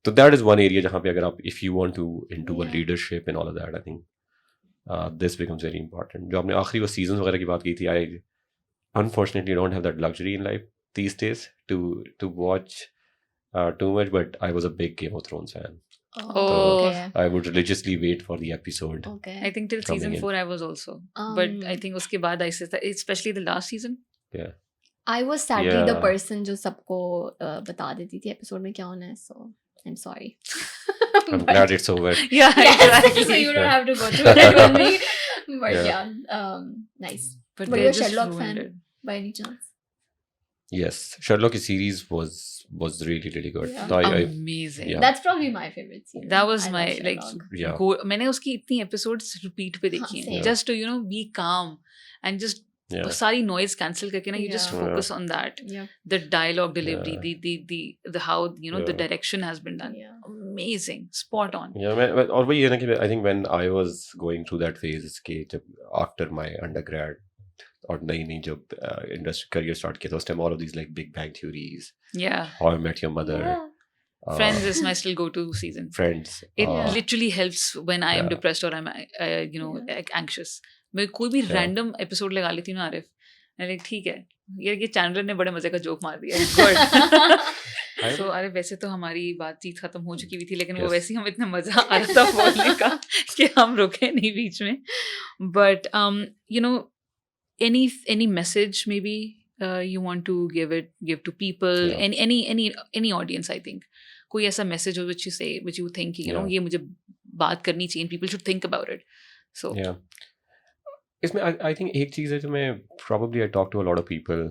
तो दैट इज़ वन एरिया जहाँ पे अगर आप if you want to into a leadership and all of that, I think this becomes very important. जो आपने आखिरी वो सीजन वगैरह की बात की थी, आई unfortunately don't have that luxury in life these days to watch too much, but I was a big Game of Thrones fan. I would religiously wait for the episode. I think till season 4 I was also. But I think uske baad I said especially the last season. Yeah. I was sadly the person जो सबको बता देती थी episode में क्या होना है, so I'm sorry. I'm glad it's over. Yeah, exactly. So you don't have to go through it with me. But nice. But you're a Sherlock fan by any chance? Yes, Sherlock series was really good. So amazing. That's probably my favorite series. That was my मैंने उसकी इतनी episodes repeat पे देखी हैं just to be calm and just सारी noise cancel करके ना you just focus on that. The dialogue delivery, the how the direction has been done. Amazing, spot on. और वही है ना कि I think when I was going through that phase के जब after my undergrad और नई जब इंडस्ट्री करियर स्टार्ट किया था उस time all of these like Big Bang theories, how I met your mother, Friends is my still go to season. Friends, it literally helps when I am depressed or I'm anxious. मैं कोई भी random episode लगा लेती हूँ ना आरिफ, मैं like ठीक है ये चैनलर ने बड़े मजे का जोक मार दिया. So अरे वैसे तो हमारी बातचीत खत्म हो चुकी हुई थी लेकिन वो वैसे ही हम इतना मजा आ रहा था बोलने का कि हम रुके नहीं बीच में. But any message maybe you want to give to people, any audience, I think कोई ऐसा message हो which you think ये मुझे बात करनी चाहिए, people should think about it. So इसमें I think एक चीज़ है जो मैं probably I talk to a lot of people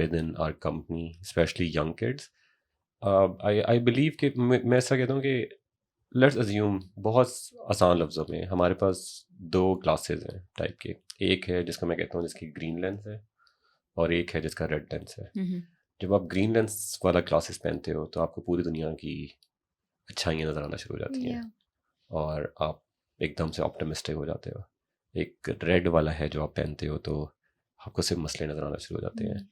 within our company, especially young kids. I believe कि मैं ऐसा कहता हूँ कि लेट्स अज्यूम बहुत आसान लफ्ज़ों में हमारे पास 2 क्लासेस हैं टाइप के. एक है जिसका मैं कहता हूँ जिसकी ग्रीन लेंस है और एक है जिसका रेड लेंस है. जब आप ग्रीन लेंस वाला क्लासेस पहनते हो तो आपको पूरी दुनिया की अच्छाइयाँ नज़र आना शुरू हो जाती हैं और आप एकदम से ऑप्टिमिस्टिक हो जाते हो. एक रेड वाला है जो आप पहनते हो तो आपको सिर्फ मसले नज़र आना शुरू हो जाते हैं.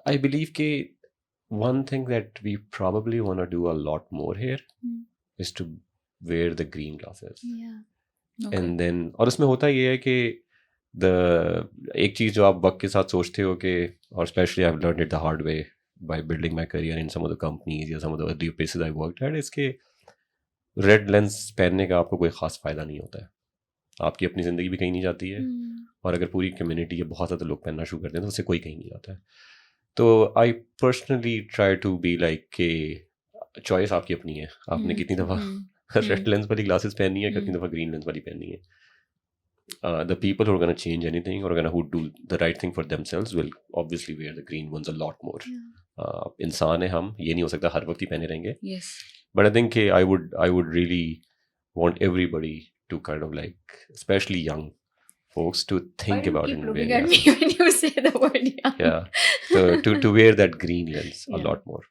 आई बिलीव कि one thing that we probably want to do a lot more here is to wear the green glasses. And then और उसमें होता ये है कि एक चीज़ जो आप वक्त के साथ सोचते हो कि और especially I've learned it the hard way by building my career in some of the companies या some of the other places I worked at, इसके रेड लेंस पहनने का आपको कोई ख़ास फ़ायदा नहीं होता है. आपकी अपनी ज़िंदगी भी कहीं नहीं जाती है और अगर पूरी कम्युनिटी या बहुत ज़्यादा लोग पहनना शुरू करते हैं तो उससे कोई कहीं नहीं जाता है. तो I personally try to be like के चॉइस आपकी अपनी है. आपने कितनी दफ़ा रेड लेंस वाली ग्लासेस पहननी है, कितनी दफ़ा ग्रीन लेंस वाली पहननी है. The people who are going to change anything or who do the right thing for themselves will obviously wear the green ones a lot more. इंसान है हम, ये नहीं हो सकता हर वक्त ही पहने रहेंगे. But I think I would really want everybody to kind of like, especially young folks, to think about it. Why do you keep looking at me when you say the word young? Yeah, so to wear that green lens a lot more.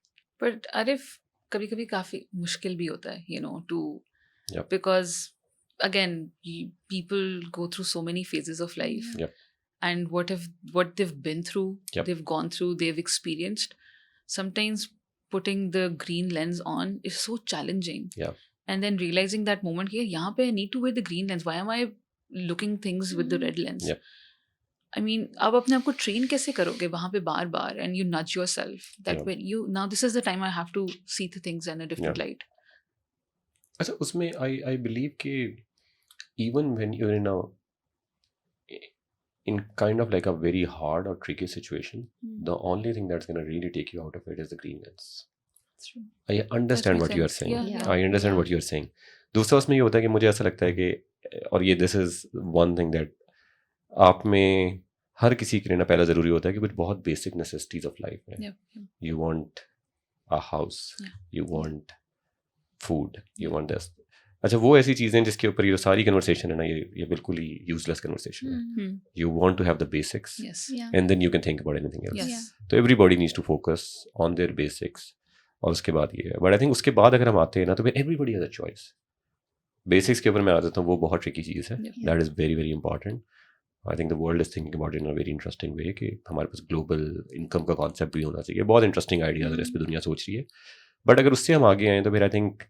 But Arif, कभी-कभी काफ़ी मुश्किल भी होता है, to Yep. because again, people go through so many phases of life. Yep. And what they've been through, Yep. they've gone through, they've experienced. Sometimes putting the green lens on is so challenging. Yeah. And then realizing that moment, here, yahan pe I need to wear the green lens. Why am I looking things with the red lens? Yep. I mean, आप अपने आप को train कैसे करोगे वहाँ पे बार-बार, and you nudge yourself that Yeah. when now this is the time I have to see the things in a different Yeah. light. अच्छा, उसमें I believe कि even when you're in kind of like a very hard or tricky situation, the only thing that's going to really take you out of it is the green lens. True. I understand That what makes you are sense. saying. Yeah. I understand what you're saying. दूसरा उसमें ये होता है कि मुझे ऐसा लगता है कि और ये this is one thing that आप में हर किसी के लिए ना पहला ज़रूरी होता है कि कुछ बहुत basic necessities of life है. Yep. You want a house. Yeah. You want food. You want this. अच्छा, वो ऐसी चीज़ें जिसके ऊपर ये सारी कन्वर्सेशन है ना, ये बिल्कुल ही यूजलेस कन्वर्सेशन है. You want to have the basics. Yes. Yeah. And then you can think about anything else. Yes. तो everybody needs to focus on their basics. और उसके बाद ये है. But I think उसके बाद अगर हम आते हैं ना तो everybody has a choice. Basics के ऊपर मैं आ जाता हूँ, वो बहुत tricky चीज़ है. Yeah. That is very very important. I think the world is thinking about it in a very interesting way कि हमारे पास global income का concept भी होना चाहिए. बहुत interesting ideas है, इस पे दुनिया सोच रही है. But अगर उससे हम आगे आए तो फिर I think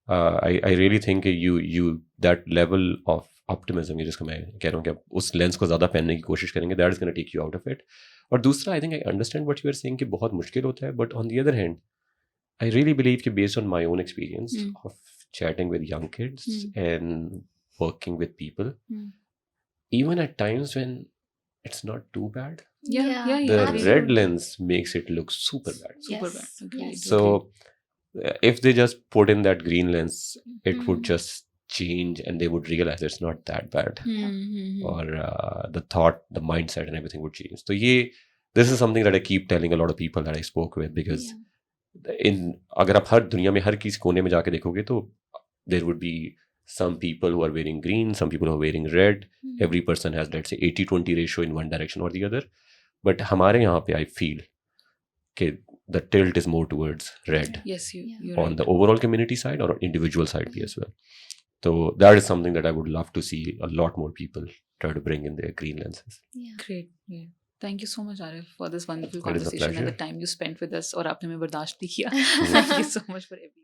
I really think you that level of optimism, ये जिसको मैं कह रहा हूँ कि आप उस लेंस को ज़्यादा पहनने की कोशिश करेंगे, that is going to take you out of it. और दूसरा, I think I understand what you are saying कि बहुत मुश्किल होता है, but on the other hand, I really believe कि based on my own experience of chatting with young kids and working with people, even at times when it's not too bad, Yeah. the absolutely. red lens makes it look super bad. Super Yes. bad. Agreed. Yes. So if they just put in that green lens, it would just change and they would realize it's not that bad. Or the thought, the mindset and everything would change. So this is something that I keep telling a lot of people that I spoke with, because अगर आप हर दुनिया में हर किसी कोने में जाके देखोगे तो there would be some people who are wearing green, some people who are wearing red. Every person has, let's say, 80-20 ratio in one direction or the other. But हमारे यहाँ पे I feel कि the tilt is more towards red. Yes, you're on right. the overall community side or on individual side as well. So that is something that I would love to see a lot more people try to bring in their green lenses. Yeah. Great. Yeah. Thank you so much, Arif, for this wonderful It is a conversation and the pleasure. time you spent with us. और आपने हमें बर्दाश्त भी किया. Thank you so much for everything.